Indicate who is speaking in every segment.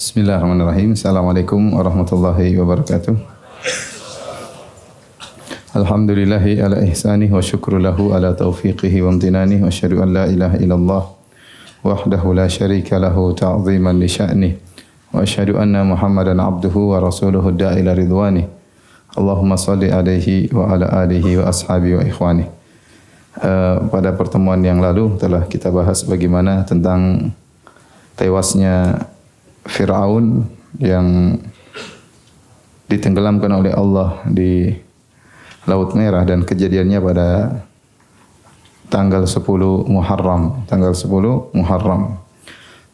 Speaker 1: Bismillahirrahmanirrahim. Assalamualaikum warahmatullahi wabarakatuh. Alhamdulillahi ala ihsanih wa syukru lahu ala taufiqihi wa amtinanih wa asyhadu an la ilaha illallah wahdahu la syarika lahu ta'ziman li sya'nih wa asyhadu anna Muhammadan abduhu wa rasuluhu da'ila ridwanih. Allahumma salli alaihi wa ala alihi wa ashabihi wa ikhwanih. Pada pertemuan yang lalu telah kita bahas bagaimana tentang tewasnya Fir'aun yang ditenggelamkan oleh Allah di Laut Merah dan kejadiannya pada tanggal 10 Muharram. Tanggal 10 Muharram.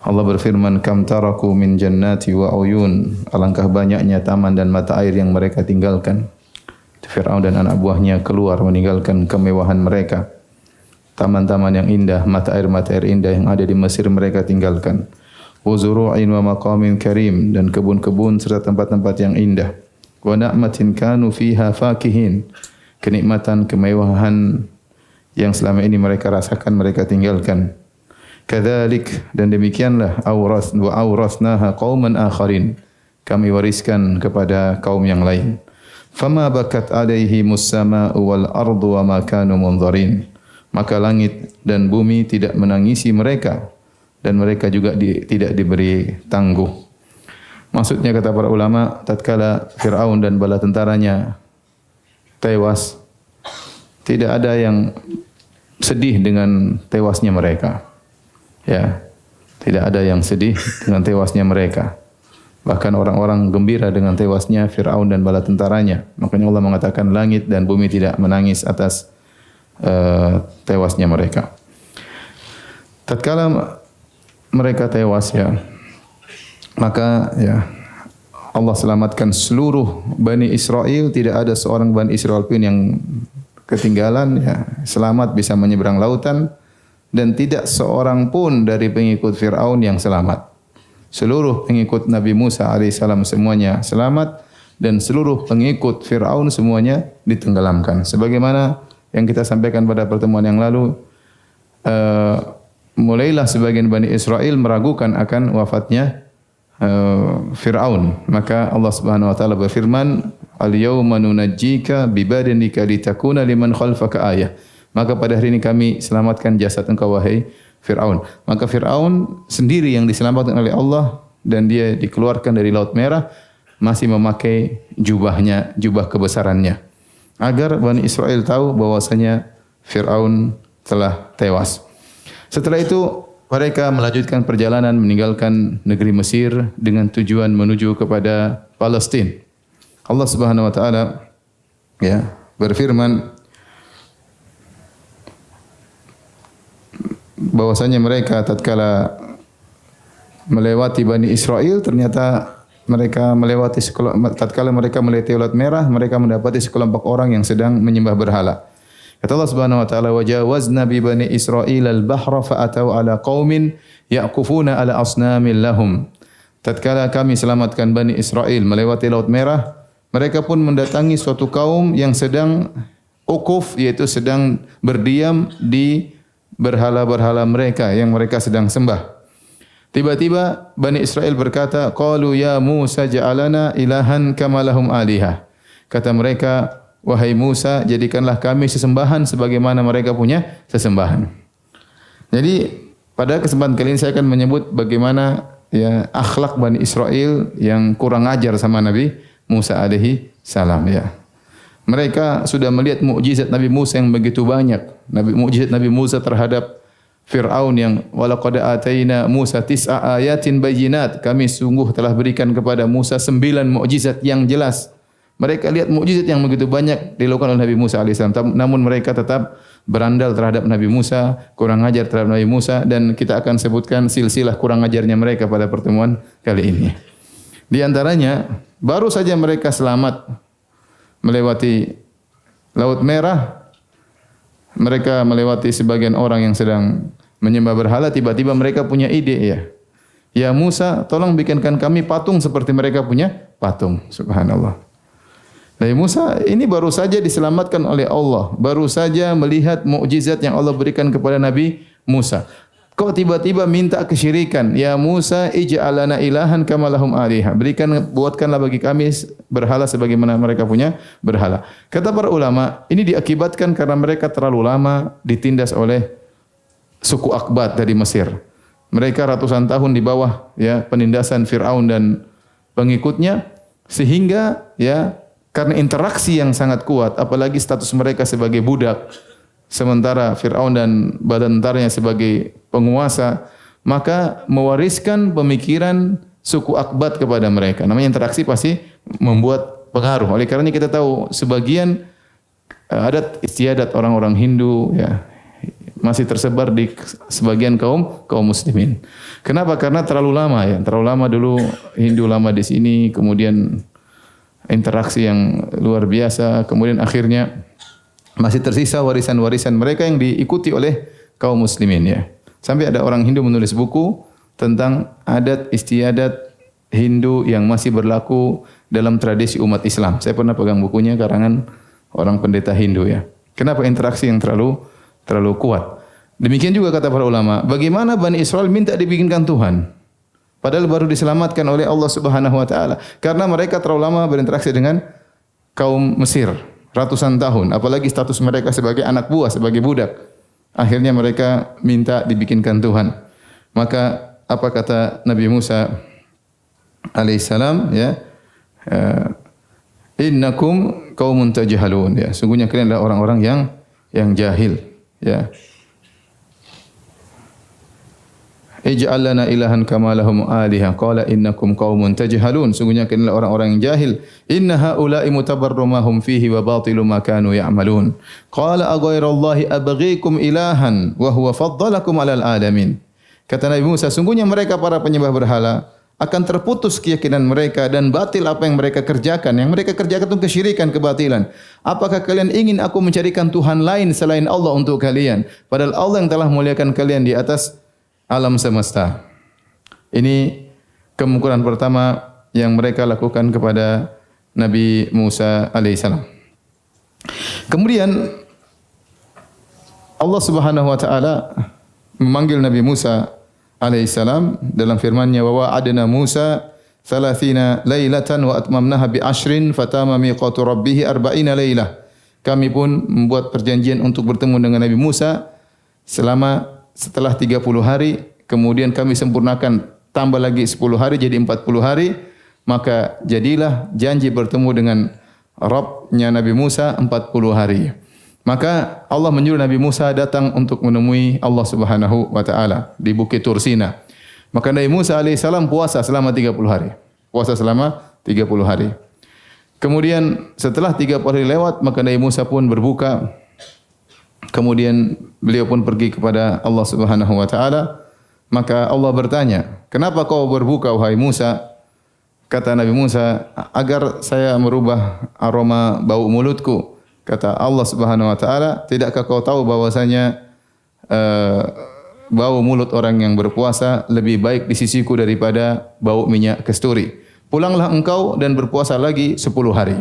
Speaker 1: Allah berfirman, "Kam taraku min jannati wa uyun." Alangkah banyaknya taman dan mata air yang mereka tinggalkan. Fir'aun dan anak buahnya keluar meninggalkan kemewahan mereka. Taman-taman yang indah, mata air indah yang ada di Mesir mereka tinggalkan. Wa zuru'in wa maqamin karim, dan kebun-kebun serta tempat-tempat yang indah. Wa na'matin kanu fiha fakihin, kenikmatan, kemewahan yang selama ini mereka rasakan mereka tinggalkan. Kadzalik, dan demikianlah awrasnaha qauman akharin, kami wariskan kepada kaum yang lain. Fama bakat alaihimus samaa'u wal ardu wa ma kanu munzarin, maka langit dan bumi tidak menangisi mereka dan mereka juga tidak diberi tangguh. Maksudnya kata para ulama, tatkala Fir'aun dan bala tentaranya tewas, tidak ada yang sedih dengan tewasnya mereka. Ya, tidak ada yang sedih dengan tewasnya mereka. Bahkan orang-orang gembira dengan tewasnya Fir'aun dan bala tentaranya. Makanya Allah mengatakan langit dan bumi tidak menangis atas tewasnya mereka. Tatkala mereka tewas, ya, maka ya Allah selamatkan seluruh Bani Israel. Tidak ada seorang Bani Israel pun yang ketinggalan, ya, selamat bisa menyeberang lautan, dan tidak seorang pun dari pengikut Fir'aun yang selamat. Seluruh pengikut Nabi Musa alaihissalam semuanya selamat, dan seluruh pengikut Fir'aun semuanya ditenggelamkan. Sebagaimana yang kita sampaikan pada pertemuan yang lalu, mulailah sebagian Bani Israel meragukan akan wafatnya Fir'aun. Maka Allah Subhanahu wa taala berfirman, "Al-yauma nunajjika bi badanika litakuna liman khalfaka ayah." Maka pada hari ini kami selamatkan jasad engkau wahai Fir'aun. Maka Fir'aun sendiri yang diselamatkan oleh Allah dan dia dikeluarkan dari Laut Merah masih memakai jubahnya, jubah kebesarannya, agar Bani Israel tahu bahwasanya Fir'aun telah tewas. Setelah itu mereka melanjutkan perjalanan meninggalkan negeri Mesir dengan tujuan menuju kepada Palestina. Allah Subhanahu wa taala, ya, berfirman bahwasanya mereka tatkala melewati Bani Israel, ternyata mereka melewati tatkala mereka melewati Laut Merah, mereka mendapati sekelompok orang yang sedang menyembah berhala. Kata Allah Subhanahu wa taala, "Wajawazna bi bani Israil al-bahra fa atau ala qaumin yaqufuna ala asnamin lahum." Tatkala kami selamatkan Bani Israel melewati Laut Merah, mereka pun mendatangi suatu kaum yang sedang ukuf, yaitu sedang berdiam di berhala-berhala mereka yang mereka sedang sembah. Tiba-tiba Bani Israel berkata, "Qalu ya Musa ja'alana ilahan kama lahum alihah." Kata mereka, "Wahai Musa, jadikanlah kami sesembahan sebagaimana mereka punya sesembahan." Jadi pada kesempatan kali ini saya akan menyebut bagaimana, ya, akhlak Bani Israel yang kurang ajar sama Nabi Musa alaihi salam, ya. Mereka sudah melihat mukjizat Nabi Musa yang begitu banyak. Mukjizat Nabi Musa terhadap Fir'aun yang walaqad ataina Musa tis'a ayatin bayyinat. Kami sungguh telah berikan kepada Musa 9 mukjizat yang jelas. Mereka lihat mukjizat yang begitu banyak dilakukan oleh Nabi Musa alaihissalam, namun mereka tetap berandal terhadap Nabi Musa, kurang ajar terhadap Nabi Musa, dan kita akan sebutkan silsilah kurang ajarnya mereka pada pertemuan kali ini. Di antaranya, baru saja mereka selamat melewati Laut Merah, mereka melewati sebagian orang yang sedang menyembah berhala, tiba-tiba mereka punya ide, ya. Ya Musa, tolong bikinkan kami patung seperti mereka punya patung. Subhanallah. Nabi Musa ini baru saja diselamatkan oleh Allah, baru saja melihat mukjizat yang Allah berikan kepada Nabi Musa. Kok tiba-tiba minta kesyirikan? Ya Musa, ij'al lana ilahan kama lahum alihah. Buatkanlah bagi kami berhala sebagaimana mereka punya berhala. Kata para ulama, ini diakibatkan karena mereka terlalu lama ditindas oleh suku Akbat dari Mesir. Mereka ratusan tahun di bawah ya penindasan Firaun dan pengikutnya, sehingga ya karena interaksi yang sangat kuat, apalagi status mereka sebagai budak, sementara Fir'aun dan badan tentaranya sebagai penguasa, maka mewariskan pemikiran suku Akbat kepada mereka. Namanya interaksi pasti membuat pengaruh. Oleh karena kita tahu sebagian adat istiadat orang-orang Hindu ya masih tersebar di sebagian kaum muslimin. Kenapa? Karena terlalu lama ya. Terlalu lama dulu Hindu lama di sini, kemudian interaksi yang luar biasa, kemudian akhirnya masih tersisa warisan-warisan mereka yang diikuti oleh kaum muslimin ya. Sampai ada orang Hindu menulis buku tentang adat istiadat Hindu yang masih berlaku dalam tradisi umat Islam. Saya pernah pegang bukunya karangan orang pendeta Hindu ya. Kenapa? Interaksi yang terlalu kuat. Demikian juga kata para ulama, bagaimana Bani Israel minta dibikinkan Tuhan? Padahal baru diselamatkan oleh Allah Subhanahu wa taala karena mereka terlalu lama berinteraksi dengan kaum Mesir. Ratusan tahun, apalagi status mereka sebagai anak buah, sebagai budak. Akhirnya mereka minta dibikinkan Tuhan. Maka apa kata Nabi Musa alaihissalam ya? Innakum qaumun tajhalun ya. Sungguhnya kalian adalah orang-orang yang jahil ya. Ij'al lana ilahan kama lahum alihah. Qala innakum qaumun tajhalun. Sungguhnya kalian orang-orang yang jahil. Inna haula'i mutabarrum ma hum fihi wa batilu ma kanu ya'malun. Qala aghairallahi abghikum ilahan wa huwa faddalakum 'alal alamin. Kata Nabi Musa, sungguhnya mereka para penyembah berhala akan terputus keyakinan mereka dan batil apa yang mereka kerjakan. Yang mereka kerjakan itu kesyirikan, kebatilan. Apakah kalian ingin aku mencarikan Tuhan lain selain Allah untuk kalian? Padahal Allah yang telah muliakan kalian di atas alam semesta. Ini kemungkinan pertama yang mereka lakukan kepada Nabi Musa alaihissalam. Kemudian Allah Subhanahu wa taala memanggil Nabi Musa alaihissalam dalam firman-Nya, wa wa'adna Musa 30 lailatan wa atmamnaha bi 10 fatama miqatu rabbih 40 lailah. Kami pun membuat perjanjian untuk bertemu dengan Nabi Musa setelah 30 hari, kemudian kami sempurnakan tambah lagi 10 hari jadi 40 hari, maka jadilah janji bertemu dengan Rabb-nya Nabi Musa 40 hari. Maka Allah menyuruh Nabi Musa datang untuk menemui Allah Subhanahu wa taala di Bukit Tursina. Maka Nabi Musa alaihissalam puasa selama 30 hari. Puasa selama 30 hari. Kemudian setelah 30 hari lewat, maka Nabi Musa pun berbuka. Kemudian beliau pun pergi kepada Allah Subhanahu wa taala. Maka Allah bertanya, "Kenapa kau berbuka wahai Musa?" Kata Nabi Musa, "Agar saya merubah aroma bau mulutku." Kata Allah Subhanahu wa taala, "Tidakkah kau tahu bahwasanya bau mulut orang yang berpuasa lebih baik di sisiku daripada bau minyak kasturi? Pulanglah engkau dan berpuasa lagi 10 hari."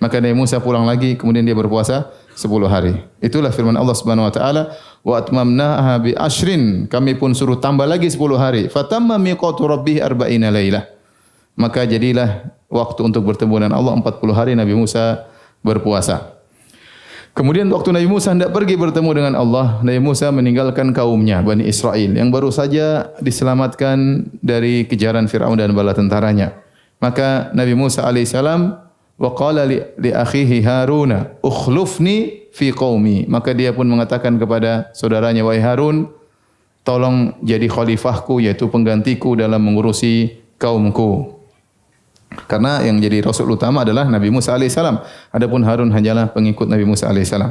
Speaker 1: Maka Nabi Musa pulang lagi, kemudian dia berpuasa 10 hari. Itulah firman Allah Subhanahu wa taala, "Wa atmamnaha bi 10." Kami pun suruh tambah lagi 10 hari. Fatamma miqatu rabbih 40 lailah. Maka jadilah waktu untuk bertemu dengan Allah 40 hari Nabi Musa berpuasa. Kemudian waktu Nabi Musa hendak pergi bertemu dengan Allah, Nabi Musa meninggalkan kaumnya, Bani Israel, yang baru saja diselamatkan dari kejaran Fir'aun dan bala tentaranya. Maka Nabi Musa alaihissalam wa qala li akhihi Haruna ukhlufni fi qaumi. Maka dia pun mengatakan kepada saudaranya, wahai Harun, tolong jadi khalifahku, yaitu penggantiku dalam mengurusi kaumku. Karena yang jadi rasul utama adalah Nabi Musa alaihissalam. Adapun Harun hanyalah pengikut Nabi Musa alaihissalam.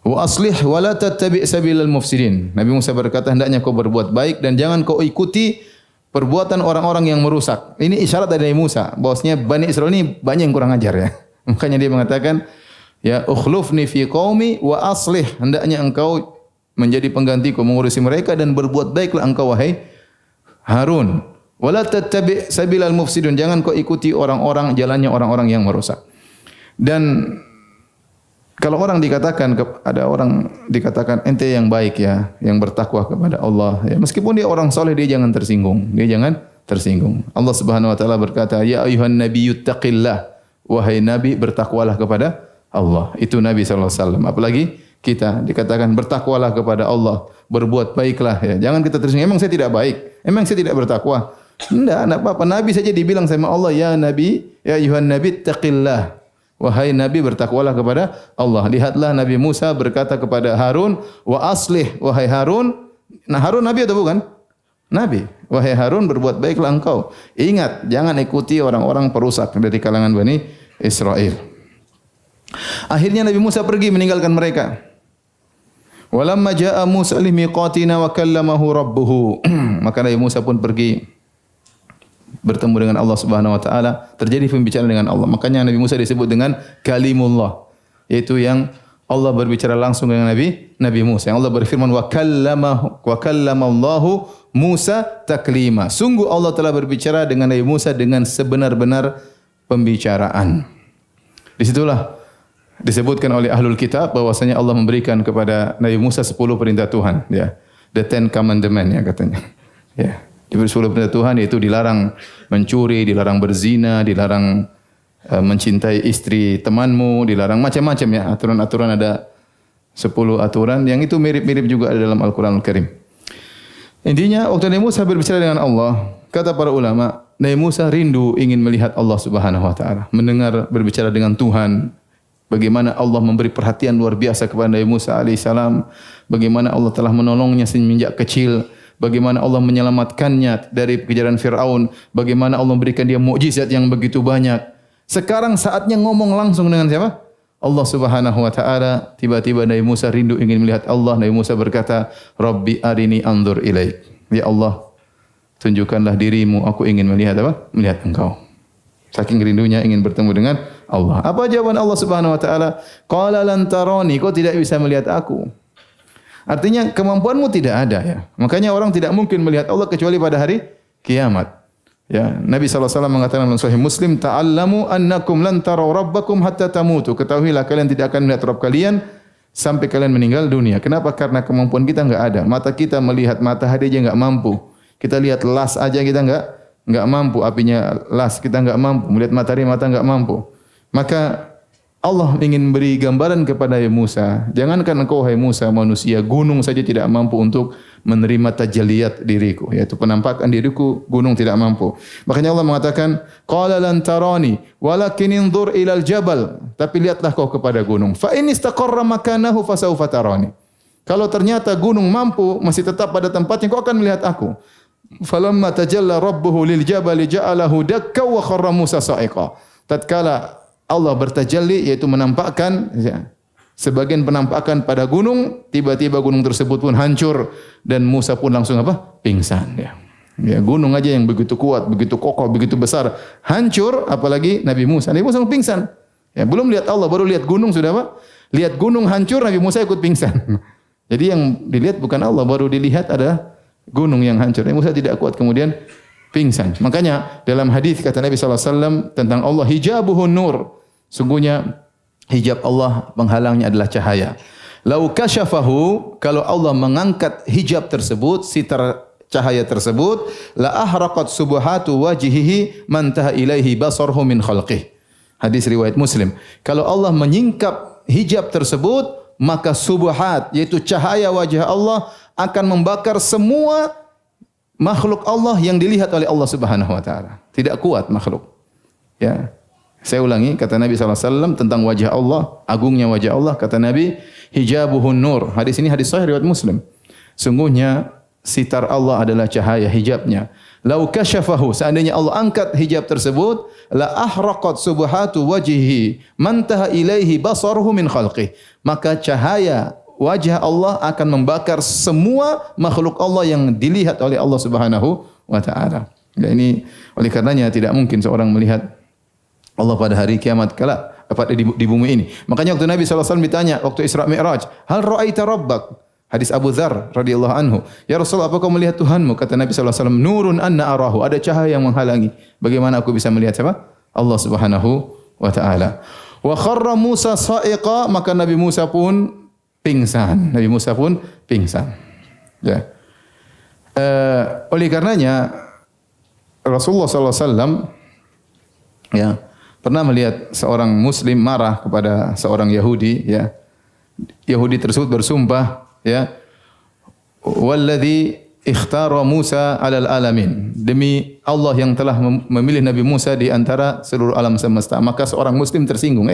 Speaker 1: Wa aslih wa la tattabi' sabilal mufsidin. Nabi Musa berkata, hendaknya kau berbuat baik dan jangan kau ikuti perbuatan orang-orang yang merusak. Ini isyarat dari Nabi Musa bahwasanya Bani Israel ini banyak yang kurang ajar ya. Makanya dia mengatakan, ya ukhlufni fi qaumi wa aslih. Hendaknya engkau menjadi penggantiku mengurusi mereka dan berbuat baiklah engkau wahai Harun. Wala tattabi' sabilal mufsidun. Jangan kau ikuti orang-orang jalannya orang-orang yang merusak. Dan Kalau orang dikatakan ada orang dikatakan ente yang baik ya, yang bertakwa kepada Allah ya, meskipun dia orang soleh dia jangan tersinggung. Dia jangan tersinggung. Allah Subhanahu wa taala berkata, "Ya ayuhan nabiyyu taqillah." Wahai nabi bertakwalah kepada Allah. Itu Nabi sallallahu alaihi wasallam. Apalagi kita dikatakan bertakwalah kepada Allah, berbuat baiklah ya. Jangan kita tersinggung, emang saya tidak baik? Emang saya tidak bertakwa? Enggak apa-apa. Nabi saja dibilang sama Allah, "Ya nabi, ya ayuhan nabi taqillah." Wahai Nabi bertakwalah kepada Allah. Lihatlah Nabi Musa berkata kepada Harun, wa aslih, wahai Harun. Nah Harun Nabi atau bukan? Nabi. Wahai Harun berbuat baiklah engkau. Ingat, jangan ikuti orang-orang perusak dari kalangan Bani Israel. Akhirnya Nabi Musa pergi meninggalkan mereka. Walamma jaa Musa limiqatina wa kallamahu rabbuhu. Maka Nabi Musa pun pergi bertemu dengan Allah Subhanahu wa taala, terjadi pembicaraan dengan Allah. Makanya Nabi Musa disebut dengan kalimullah, yaitu yang Allah berbicara langsung dengan Nabi Musa. Yang Allah berfirman wa kallamallahu Musa taklima. Sungguh Allah telah berbicara dengan Nabi Musa dengan sebenar-benar pembicaraan. Disitulah disebutkan oleh ahlul kitab bahwasanya Allah memberikan kepada Nabi Musa 10 perintah Tuhan, ya. The 10 Commandments ya katanya. Ya. Di 10 perintah Tuhan yaitu dilarang mencuri, dilarang berzina, dilarang mencintai istri temanmu, dilarang macam-macam ya. Aturan-aturan ada 10 aturan yang itu mirip-mirip juga ada dalam Al-Qur'anul Karim. Intinya waktu Nabi Musa berbicara dengan Allah, kata para ulama, Nabi Musa rindu ingin melihat Allah Subhanahu wa taala, mendengar berbicara dengan Tuhan. Bagaimana Allah memberi perhatian luar biasa kepada Nabi Musa alaihissalam, bagaimana Allah telah menolongnya semenjak kecil. Bagaimana Allah menyelamatkannya dari kejaran Fir'aun. Bagaimana Allah memberikan dia mukjizat yang begitu banyak. Sekarang saatnya ngomong langsung dengan siapa? Allah Subhanahu wa taala. Tiba-tiba Nabi Musa rindu ingin melihat Allah. Nabi Musa berkata, "Rabbi arini anzur ilaik." Ya Allah, tunjukkanlah dirimu, aku ingin melihat apa? Melihat engkau. Saking rindunya ingin bertemu dengan Allah. Apa jawaban Allah Subhanahu wa taala? Qala lan tarani, kau tidak bisa melihat aku. Artinya kemampuanmu tidak ada ya. Makanya orang tidak mungkin melihat Allah kecuali pada hari kiamat. Ya, Nabi sallallahu alaihi wasallam mengatakan dalam Sahih Muslim, "Ta'allamu annakum lan taraw rabbakum hatta tamutu." Ketahuilah kalian tidak akan melihat Rabb kalian sampai kalian meninggal dunia. Kenapa? Karena kemampuan kita enggak ada. Mata kita melihat matahari aja enggak mampu. Kita lihat las aja kita enggak mampu. Apinya las kita enggak mampu. Melihat matahari mata enggak mampu. Maka Allah ingin beri gambaran kepada Musa. Jangankan engkau hai Musa manusia, gunung saja tidak mampu untuk menerima tajalliyat diriku, yaitu penampakan diriku, gunung tidak mampu. Makanya Allah mengatakan, "Qala lan tarani, walakin inzur ilal jabal." Tapi lihatlah kau kepada gunung. Fa in istaqarra makanahu fasawfa tarani. Kalau ternyata gunung mampu masih tetap pada tempatnya, kau akan melihat aku. Falamma tajalla rabbuhu lil jabali ja'alahu dakka wa kharra Musa sa'iqa. Tatkala Allah bertajalli yaitu menampakkan ya, sebagian penampakan pada gunung, tiba-tiba gunung tersebut pun hancur dan Musa pun langsung apa? Pingsan ya. Ya, gunung aja yang begitu kuat, begitu kokoh, begitu besar, hancur apalagi Nabi Musa. Nabi Musa pingsan. Ya, belum lihat Allah, baru lihat gunung sudah apa? Lihat gunung hancur, Nabi Musa ikut pingsan. Jadi yang dilihat bukan Allah, baru dilihat ada gunung yang hancur. Nabi Musa tidak kuat kemudian pingsan. Makanya dalam hadis kata Nabi sallallahu alaihi wasallam tentang Allah, hijabuhun nur. Sungguhnya hijab Allah penghalangnya adalah cahaya. Lau kasyafahu, kalau Allah mengangkat hijab tersebut, sitar cahaya tersebut, la ahraqat subuhatu wajhihi man taha ilaihi basarhu min khalqih. Hadis riwayat Muslim. Kalau Allah menyingkap hijab tersebut, maka subuhat yaitu cahaya wajah Allah akan membakar semua makhluk Allah yang dilihat oleh Allah Subhanahu wa taala. Tidak kuat makhluk. Ya. Saya ulangi kata Nabi sallallahu alaihi wasallam tentang wajah Allah, agungnya wajah Allah, kata Nabi, hijabuhun nur. Hadis ini hadis sahih riwayat Muslim. Sungguhnya sitar Allah adalah cahaya hijabnya. Lau kasyafahu, seandainya Allah angkat hijab tersebut, la ahraqat subhatu wajhihi man taha ilaihi basarhu min khalqih. Maka cahaya wajah Allah akan membakar semua makhluk Allah yang dilihat oleh Allah Subhanahu wa taala. Dan ini oleh karenanya tidak mungkin seorang melihat Allah pada hari kiamat kala di bumi ini. Makanya waktu Nabi sallallahu alaihi wasallam ditanya waktu Isra Mi'raj, "Hal ra'aita rabbak?" Hadis Abu Dzar radhiyallahu anhu. "Ya Rasulullah, apakah kau melihat Tuhanmu?" Kata Nabi sallallahu alaihi wasallam, "Nurun anna arahu." Ada cahaya yang menghalangi. Bagaimana aku bisa melihat siapa? Allah Subhanahu wa taala. Wa kharra Musa sa'iqa, maka Nabi Musa pun pingsan. Nabi Musa pun pingsan. Ya. Oleh karenanya Rasulullah sallallahu alaihi wasallam ya pernah melihat seorang muslim marah kepada seorang Yahudi, ya. Yahudi tersebut bersumpah, ya, walladzi ikhtara Musa 'alal alamin, demi Allah yang telah memilih Nabi Musa di antara seluruh alam semesta. Maka seorang muslim tersinggung,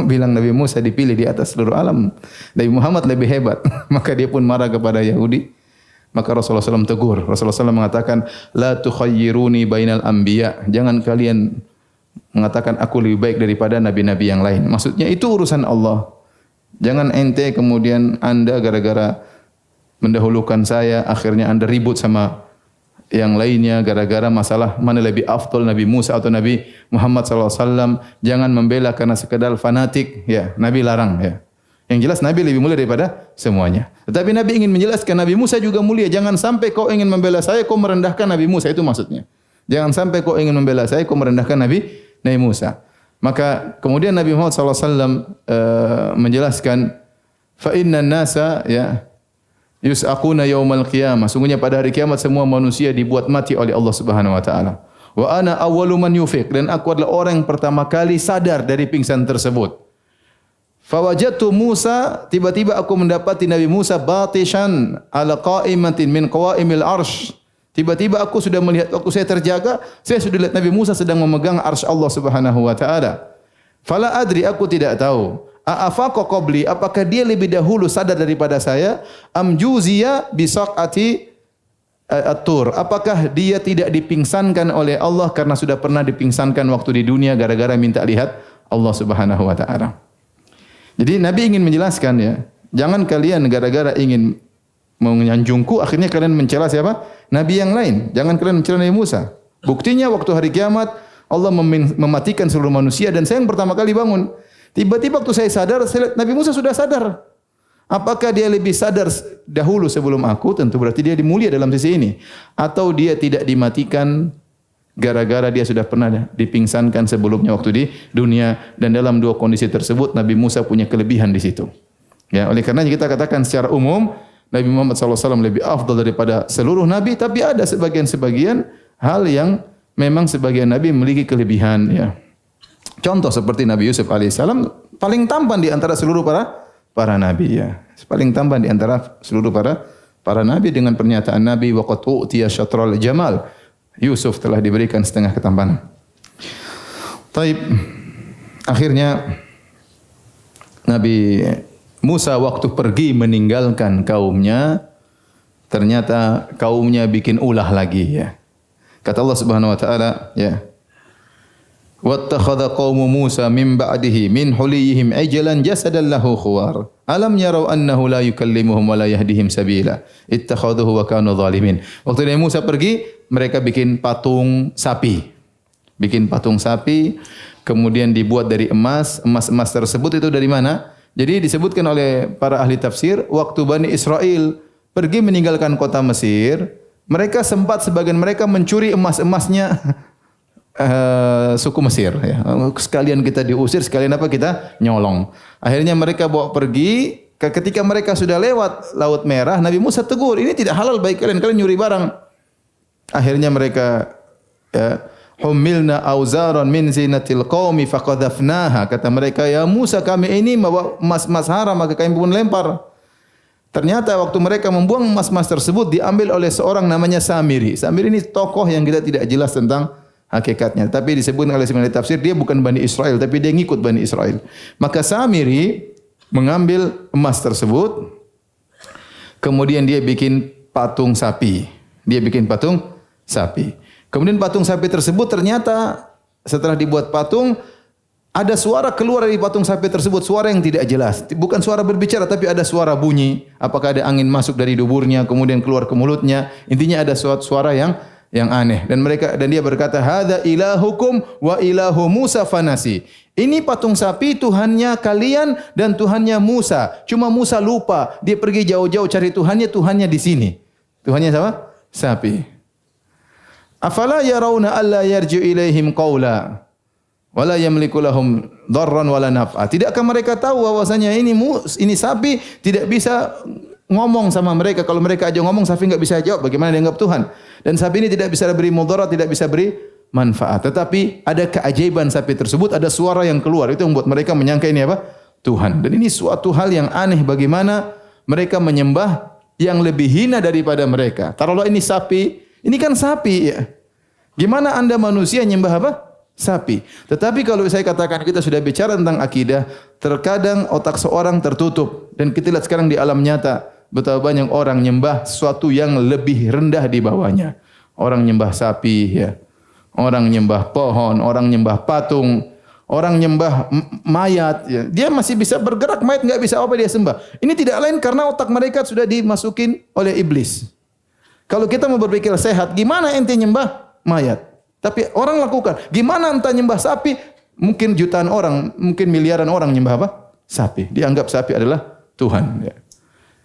Speaker 1: bilang Nabi Musa dipilih di atas seluruh alam, Nabi Muhammad lebih hebat. Maka dia pun marah kepada Yahudi. Maka Rasulullah SAW tegur. Rasulullah SAW mengatakan, la tukhayyiruni bainal anbiya, jangan kalian mengatakan aku lebih baik daripada nabi-nabi yang lain. Maksudnya itu urusan Allah. Jangan ente kemudian Anda gara-gara mendahulukan saya, akhirnya Anda ribut sama yang lainnya gara-gara masalah mana lebih afdal, Nabi Musa atau Nabi Muhammad SAW. Jangan membela karena sekedar fanatik, ya. Nabi larang, ya. Yang jelas Nabi lebih mulia daripada semuanya. Tetapi Nabi ingin menjelaskan Nabi Musa juga mulia. Jangan sampai kau ingin membela saya, kau merendahkan Nabi Musa, itu maksudnya. Jangan sampai kau ingin membela saya, kau merendahkan Nabi Musa. Maka kemudian Nabi Muhammad SAW menjelaskan, fa inna nasa, ya, yus'aquna yaumal qiyamah. Sungguhnya pada hari kiamat semua manusia dibuat mati oleh Allah Subhanahu wa taala. Wa ana awwalu man yufiq, dan aku adalah orang yang pertama kali sadar dari pingsan tersebut. Fawajadtu Musa, tiba-tiba aku mendapati Nabi Musa batishan ala qa'imatin min qawaimil arsh. Tiba-tiba aku sudah melihat, waktu saya terjaga, saya sudah lihat Nabi Musa sedang memegang arsy Allah Subhanahu wa taala. Fala adri, aku tidak tahu. A'afaqa qabli, apakah dia lebih dahulu sadar daripada saya? Am juziya bisaqati at-tur, apakah dia tidak dipingsankan oleh Allah karena sudah pernah dipingsankan waktu di dunia gara-gara minta lihat Allah Subhanahu wa taala. Jadi Nabi ingin menjelaskan, ya, jangan kalian gara-gara ingin menyanjungku akhirnya kalian mencela siapa? Nabi yang lain. Jangan kalian mencela Nabi Musa. Buktinya waktu hari kiamat Allah mematikan seluruh manusia dan saya yang pertama kali bangun. Tiba-tiba waktu saya sadar, saya lihat Nabi Musa sudah sadar. Apakah dia lebih sadar dahulu sebelum aku? Tentu berarti dia dimulia dalam sisi ini. Atau dia tidak dimatikan gara-gara dia sudah pernah dipingsankan sebelumnya waktu di dunia, dan dalam dua kondisi tersebut Nabi Musa punya kelebihan di situ. Ya, oleh karenanya kita katakan secara umum Nabi Muhammad SAW lebih afdal daripada seluruh Nabi, tapi ada sebagian-sebagian hal yang memang sebagian Nabi memiliki kelebihan. Ya. Contoh seperti Nabi Yusuf alaihissalam paling tampan di antara seluruh para Nabi. Ya. Paling tampan di antara seluruh para Nabi dengan pernyataan Nabi, waqad u'tiya syatral jamal. Yusuf telah diberikan setengah ketampanan. Taib. Akhirnya Nabi Musa waktu pergi meninggalkan kaumnya, ternyata kaumnya bikin ulah lagi, ya. Kata Allah Subhanahu wa taala, ya. Wattakhadha qaumu Musa min ba'dihi min huliyihim ajlan jasadan lahu khuwar. Alam yarau annahu la yukallimuhum wa la yahdihim sabila. Ittakhadhuhu wa kanu zalimin. Waktu Nabi Musa pergi, mereka bikin patung sapi. Bikin patung sapi, kemudian dibuat dari emas. Emas-emas tersebut itu dari mana? Jadi disebutkan oleh para ahli tafsir, waktu Bani Israel pergi meninggalkan kota Mesir, mereka sempat sebagian mereka mencuri emas-emasnya suku Mesir. Ya. Sekalian kita diusir, sekalian apa kita nyolong. Akhirnya mereka bawa pergi. Ketika mereka sudah lewat Laut Merah, Nabi Musa tegur, ini tidak halal bagi kalian, kalian nyuri barang. Akhirnya mereka, ya, humilna auzaran min zinatil qaumi faqadhafnaha. Kata mereka, ya Musa, kami ini membawa emas-emas haram, maka kami pun lempar. Ternyata waktu mereka membuang emas-emas tersebut diambil oleh seorang namanya Samiri. Samiri ini tokoh yang kita tidak jelas tentang hakikatnya, tapi disebutkan oleh sebagian tafsir dia bukan Bani Israel, tapi dia ngikut Bani Israel. Maka Samiri mengambil emas tersebut, kemudian dia bikin patung sapi. Dia bikin patung sapi. Kemudian patung sapi tersebut ternyata setelah dibuat patung, ada suara keluar dari patung sapi tersebut, suara yang tidak jelas. Bukan suara berbicara, tapi ada suara bunyi. Apakah ada angin masuk dari duburnya, kemudian keluar ke mulutnya. Intinya ada suara yang aneh. Dan dia berkata, hadza ilahukum wa ilahu Musa fanasi. Ini patung sapi Tuhannya kalian dan Tuhannya Musa. Cuma Musa lupa, dia pergi jauh-jauh cari Tuhannya di sini. Tuhannya siapa? Sapi. Afala yarawna alla yarji'u ilaihim qawla. wala yamliku lahum dharran wala naf'a. Tidakkah mereka tahu bahwasanya ini sapi tidak bisa ngomong sama mereka? Kalau mereka aja ngomong, sapi enggak bisa jawab. Bagaimana dianggap Tuhan? Dan sapi ini tidak bisa beri mudarat, tidak bisa beri manfaat. Tetapi ada keajaiban sapi tersebut, ada suara yang keluar. Itu membuat mereka menyangka ini apa? Tuhan. Dan ini suatu hal yang aneh, bagaimana mereka menyembah yang lebih hina daripada mereka. Taruhlah ini sapi, ini kan sapi ya. Gimana Anda manusia nyembah apa? Sapi. Tetapi kalau saya katakan kita sudah bicara tentang akidah, terkadang otak seorang tertutup. Dan kita lihat sekarang di alam nyata, betapa banyak orang nyembah sesuatu yang lebih rendah di bawahnya. Orang nyembah sapi, ya. Orang nyembah pohon, orang nyembah patung, orang nyembah mayat. Ya. Dia masih bisa bergerak, mayat enggak bisa apa dia sembah. Ini tidak lain karena otak mereka sudah dimasukin oleh iblis. Kalau kita mau berpikir sehat, gimana ente nyembah mayat? Tapi orang lakukan. Gimana entah nyembah sapi? Mungkin jutaan orang, mungkin miliaran orang nyembah apa? Sapi. Dianggap sapi adalah Tuhan. Ya.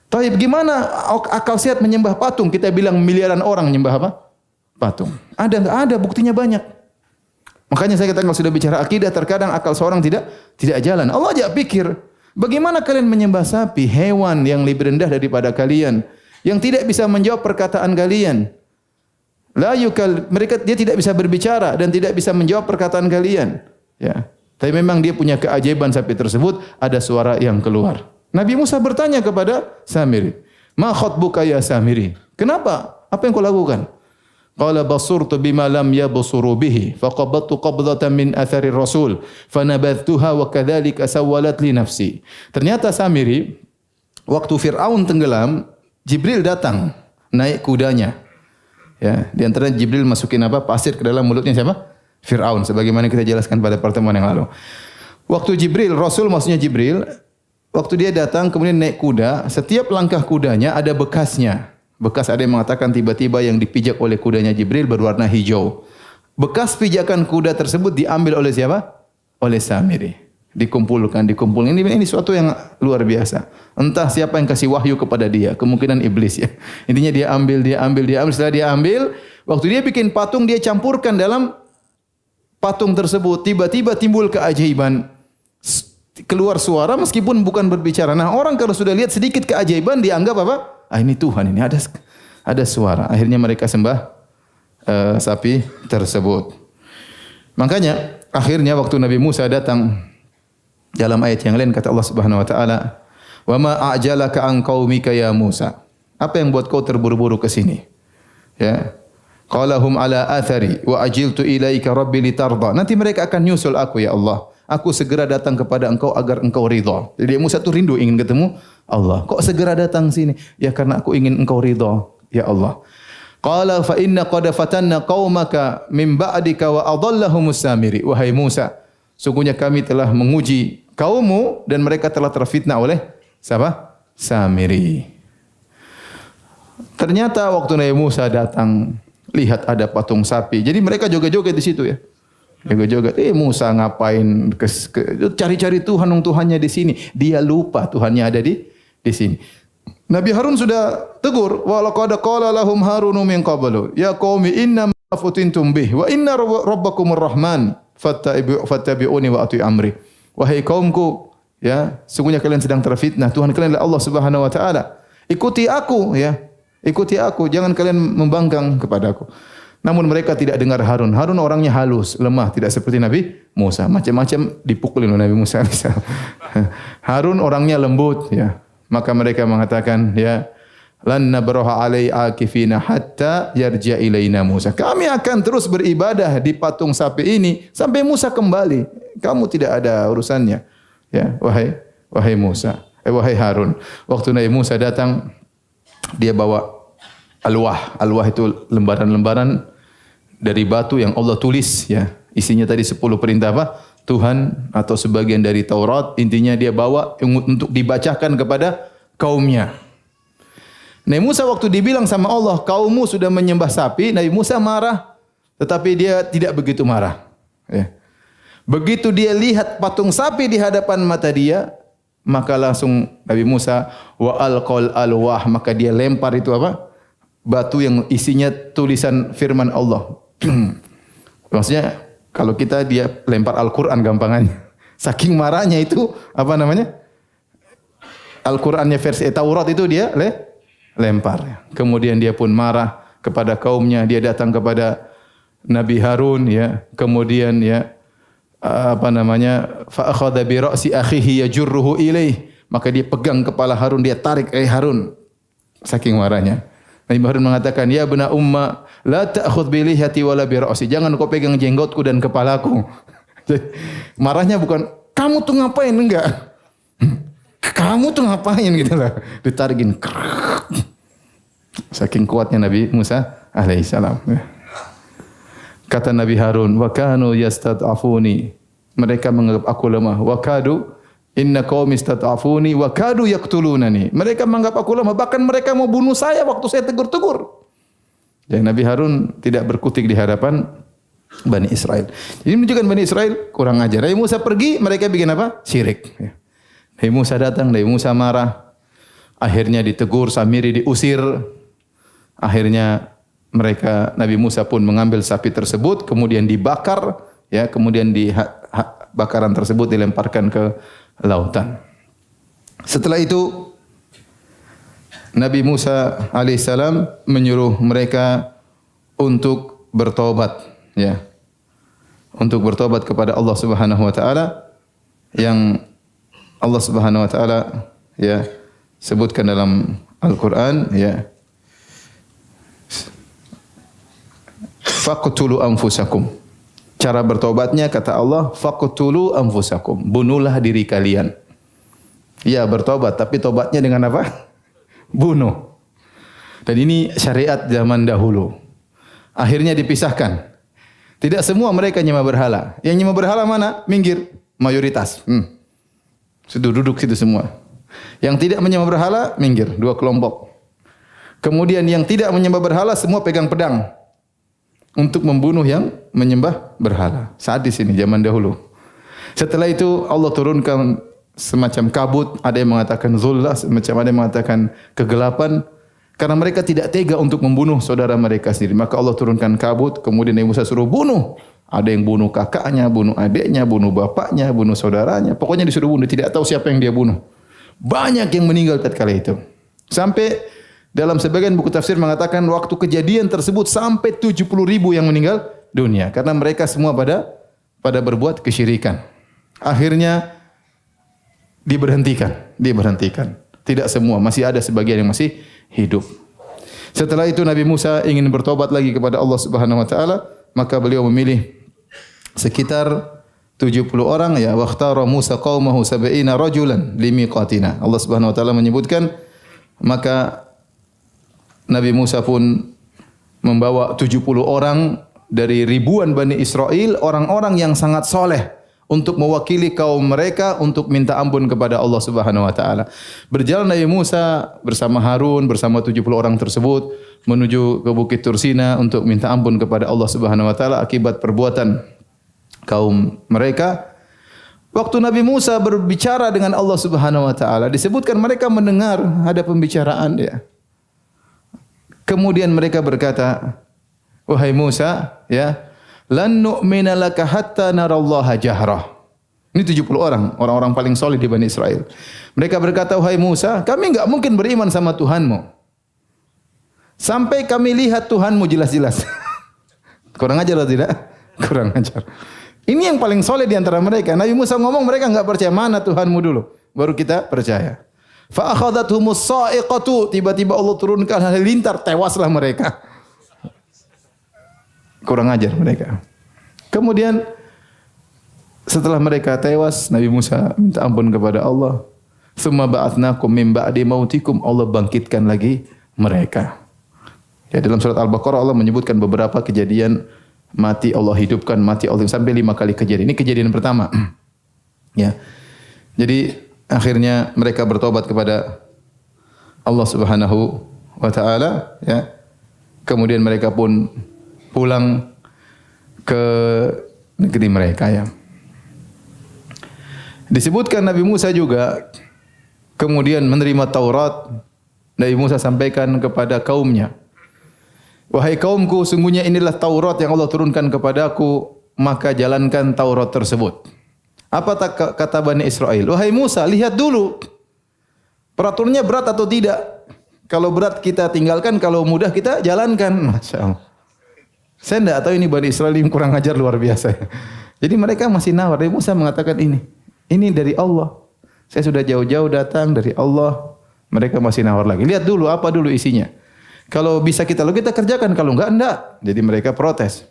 Speaker 1: Tapi gimana akal sehat menyembah patung? Kita bilang miliaran orang nyembah apa? Patung. Ada enggak? Ada, buktinya banyak. Makanya saya katakan kalau sudah bicara akidah, terkadang akal seorang tidak jalan. Allah ajak pikir, bagaimana kalian menyembah sapi, hewan yang lebih rendah daripada kalian, yang tidak bisa menjawab perkataan kalian. Dia tidak bisa berbicara dan tidak bisa menjawab perkataan kalian. Ya. Tapi memang dia punya keajaiban sapi tersebut, ada suara yang keluar. Nabi Musa bertanya kepada Samiri, "Ma khatbuka ya Samiri?" Kenapa? Apa yang kau lakukan? Qala basurtu bima lam yabsuru bihi, faqabattu qabdatan min athari rasul, fanabadhtuha wa kadzalika sawwalat li nafsi. Ternyata Samiri, waktu Fir'aun tenggelam, Jibril datang naik kudanya. Ya, di antara Jibril masukin apa? Pasir ke dalam mulutnya siapa? Fir'aun, sebagaimana kita jelaskan pada pertemuan yang lalu. Waktu Jibril, Rasul maksudnya Jibril, waktu dia datang kemudian naik kuda, setiap langkah kudanya ada bekasnya. Bekas ada yang mengatakan tiba-tiba yang dipijak oleh kudanya Jibril berwarna hijau. Bekas pijakan kuda tersebut diambil oleh siapa? Oleh Samiri. Dikumpulkan. Ini suatu yang luar biasa. Entah siapa yang kasih wahyu kepada dia, kemungkinan iblis ya. Intinya dia ambil, setelah dia ambil, waktu dia bikin patung dia campurkan dalam patung tersebut, tiba-tiba timbul keajaiban. Keluar suara meskipun bukan berbicara. Nah, orang kalau sudah lihat sedikit keajaiban dianggap apa? Ah, ini Tuhan, ini ada suara. Akhirnya mereka sembah sapi tersebut. Makanya akhirnya waktu Nabi Musa datang, dalam ayat yang lain kata Allah Subhanahu wa taala, "Wa ma a'jalaka an qaumika ya Musa?" Apa yang buat kau terburu-buru ke sini? Ya. Qala hum ala athari wa ajiltu ilaika rabbi litarda. Nanti mereka akan nyusul aku ya Allah. Aku segera datang kepada engkau agar engkau ridha. Jadi Musa itu rindu ingin ketemu Allah. Kok segera datang sini? Ya karena aku ingin engkau ridha ya Allah. Qala fa inna qad fatanna qaumaka min ba'dika wa adallahumus Samiri. Wahai Musa, sungguhnya kami telah menguji kaummu dan mereka telah terfitnah oleh siapa? Samiri. Ternyata waktu Nabi Musa datang, lihat ada patung sapi. Jadi mereka joget-joget di situ ya. Joget-joget. Musa ngapain cari-cari Tuhan, Tuhannya di sini. Dia lupa Tuhannya ada di sini. Nabi Harun sudah tegur, wa laqad qala lahum Harun min qablu, ya qaumi inna ma futintum bih wa inna rabbakumur rahman fattabi'uni wa ati amri. Wahai kaumku, ya, sungguhnya kalian sedang terfitnah. Tuhan kalian adalah Allah Subhanahu wa taala. Ikuti aku, ya. Ikuti aku, jangan kalian membangkang kepadaku. Namun mereka tidak dengar Harun. Harun orangnya halus, lemah, tidak seperti Nabi Musa. Macam-macam dipukulin oleh Nabi Musa. Harun orangnya lembut, ya. Maka mereka mengatakan, ya, lan nabraha alai akifina hatta yarja ilaina Musa. Kami akan terus beribadah di patung sapi ini sampai Musa kembali. Kamu tidak ada urusannya. Ya, wahai Musa, wahai Harun. Waktu Nabi Musa datang, dia bawa alwah. Alwah itu lembaran-lembaran dari batu yang Allah tulis, ya. Isinya tadi 10 perintah apa? Tuhan atau sebagian dari Taurat. Intinya dia bawa untuk dibacakan kepada kaumnya. Nabi Musa waktu dibilang sama Allah, kaummu sudah menyembah sapi, Nabi Musa marah, tetapi dia tidak begitu marah. Ya. Begitu dia lihat patung sapi di hadapan mata dia, maka langsung Nabi Musa wa alqal alwah, maka dia lempar itu apa? Batu yang isinya tulisan firman Allah. Maksudnya Kalau kita dia lempar Al-Qur'an gampangannya. Saking marahnya itu apa namanya? Al-Qur'annya versi Taurat itu dia lempar. Kemudian dia pun marah kepada kaumnya, dia datang kepada Nabi Harun ya. Kemudian ya apa namanya? Fa akhadha bi ra'si akhihi yajurruhu ilaih. Maka dia pegang kepala Harun, dia tarik Harun. Saking marahnya. Nabi Harun mengatakan, "Ya bena umma, la ta'khudh bi lihiyati wala bi ra'si." Jangan kau pegang jenggotku dan kepalaku. Marahnya bukan kamu tuh ngapain, enggak. Kamu tuh ngapain gitu lah. Ditarikin. Saking kuatnya Nabi Musa alaihissalam. Kata Nabi Harun, "Wa kanu yastad'afuni." Mereka menganggap aku lemah. Wa kadu inna qaumi istata'afuni wa kadu yaqtulunani. Mereka menganggap aku lemah, bahkan mereka mau bunuh saya waktu saya tegur-tegur. Dan Nabi Harun tidak berkutik di hadapan Bani Israel. Ini menunjukkan Bani Israel kurang ajar. Nabi Musa pergi, mereka bikin apa? Syirik. Nabi Musa datang, Nabi Musa marah. Akhirnya ditegur, Samiri diusir. Akhirnya Nabi Musa pun mengambil sapi tersebut, kemudian dibakar, ya, kemudian bakaran tersebut dilemparkan ke lautan. Setelah itu Nabi Musa alaihissalam menyuruh mereka untuk bertobat, ya. Untuk bertobat kepada Allah Subhanahu wa taala yang Allah Subhanahu wa taala ya sebutkan dalam Al-Qur'an, ya. Faqtulu anfusakum. Cara bertobatnya kata Allah, faqtulu anfusakum. Bunuhlah diri kalian. Ya, bertobat, tapi tobatnya dengan apa? Bunuh. Dan ini syariat zaman dahulu. Akhirnya dipisahkan. Tidak semua mereka nyembah berhala. Yang nyembah berhala mana? Minggir. Mayoritas. Sudah duduk situ semua. Yang tidak menyembah berhala, minggir. Dua kelompok. Kemudian yang tidak menyembah berhala, semua pegang pedang. Untuk membunuh yang menyembah berhala. Saat di sini zaman dahulu. Setelah itu Allah turunkan semacam kabut, ada yang mengatakan zullah, semacam ada yang mengatakan kegelapan karena mereka tidak tega untuk membunuh saudara mereka sendiri. Maka Allah turunkan kabut, kemudian Nabi Musa suruh bunuh. Ada yang bunuh kakaknya, bunuh adiknya, bunuh bapaknya, bunuh saudaranya. Pokoknya disuruh bunuh, tidak tahu siapa yang dia bunuh. Banyak yang meninggal tatkala itu. Sampai dalam sebagian buku tafsir mengatakan waktu kejadian tersebut sampai 70.000 yang meninggal dunia karena mereka semua pada berbuat kesyirikan. Akhirnya diberhentikan. Tidak semua, masih ada sebagian yang masih hidup. Setelah itu Nabi Musa ingin bertobat lagi kepada Allah Subhanahu wa taala, maka beliau memilih sekitar 70 orang, ya, waqtara Musa qaumahu 70 rajulan limiqatina. Allah Subhanahu wa taala menyebutkan maka Nabi Musa pun membawa 70 orang dari ribuan Bani Israel, orang-orang yang sangat soleh untuk mewakili kaum mereka untuk minta ampun kepada Allah Subhanahu wa taala. Berjalan Nabi Musa bersama Harun bersama 70 orang tersebut menuju ke Bukit Tursina untuk minta ampun kepada Allah Subhanahu wa taala akibat perbuatan kaum mereka. Waktu Nabi Musa berbicara dengan Allah Subhanahu wa taala, disebutkan mereka mendengar ada pembicaraan dia. Kemudian mereka berkata, "Wahai Musa, ya, lan nu'mina laka hatta narallaha jahrah." Ini 70 orang paling soleh di Bani Israel. Mereka berkata, "Wahai Musa, kami enggak mungkin beriman sama Tuhanmu sampai kami lihat Tuhanmu jelas-jelas." Kurang ajar atau tidak? Kurang ajar. Ini yang paling soleh di antara mereka. Nabi Musa ngomong, mereka enggak percaya. Mana Tuhanmu dulu, baru kita percaya. Fa akhadhathumus sa'iqatu, tiba-tiba Allah turunkan halilintar, tewaslah mereka. Kurang ajar mereka. Kemudian setelah mereka tewas, Nabi Musa minta ampun kepada Allah. Tsumma ba'atsnakum min ba'di mautikum, Allah bangkitkan lagi mereka. Ya, dalam surat Al-Baqarah Allah menyebutkan beberapa kejadian mati Allah hidupkan, mati Allah sampai 5 kali kejadian. Ini kejadian pertama. Ya. Jadi akhirnya mereka bertobat kepada Allah Subhanahu wa taala, ya. Kemudian mereka pun pulang ke negeri mereka, ya. Disebutkan Nabi Musa juga kemudian menerima Taurat. Nabi Musa sampaikan kepada kaumnya, "Wahai kaumku, sungguhnya inilah Taurat yang Allah turunkan kepadaku maka jalankan Taurat tersebut. Apa kata Bani Israel? Wahai Musa, lihat dulu peraturannya berat atau tidak. Kalau berat kita tinggalkan, kalau mudah kita jalankan. Masya Allah. Saya tidak tahu ini Bani Israel yang kurang ajar luar biasa. Jadi mereka masih nawar. Musa mengatakan ini dari Allah. Saya sudah jauh-jauh datang dari Allah. Mereka masih nawar lagi. Lihat dulu apa dulu isinya. Kalau bisa kita kerjakan, kalau enggak. Jadi mereka protes.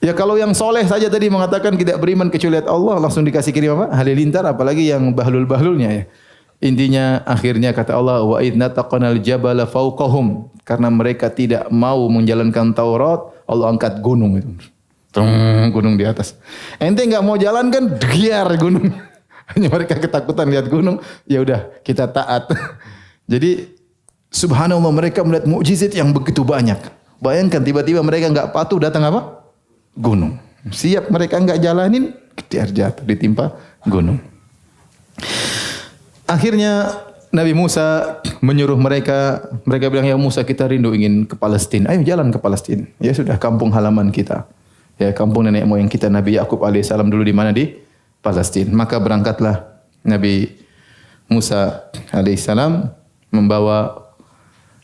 Speaker 1: Ya kalau yang soleh saja tadi mengatakan tidak beriman kecuali Allah, langsung dikasih kirim apa? Halilintar, apalagi yang bahlul-bahlulnya ya. Intinya akhirnya kata Allah, wa idna taqanal jabala fawqahum. Karena mereka tidak mau menjalankan Taurat, Allah angkat gunung itu. Gunung di atas. Ente enggak mau jalankan, giar gunung. Hanya mereka ketakutan lihat gunung, ya udah kita taat. Jadi subhanallah mereka melihat mukjizat yang begitu banyak. Bayangkan tiba-tiba mereka enggak patuh datang apa? Gunung. Siap mereka enggak jalanin, jatuh ditimpa gunung. Akhirnya Nabi Musa menyuruh mereka bilang, ya Musa kita rindu ingin ke Palestina. Ayo jalan ke Palestina. Ya sudah kampung halaman kita. Ya kampung nenek moyang kita Nabi Yakub alaihissalam dulu di mana? Di Palestina. Maka berangkatlah Nabi Musa alaihissalam membawa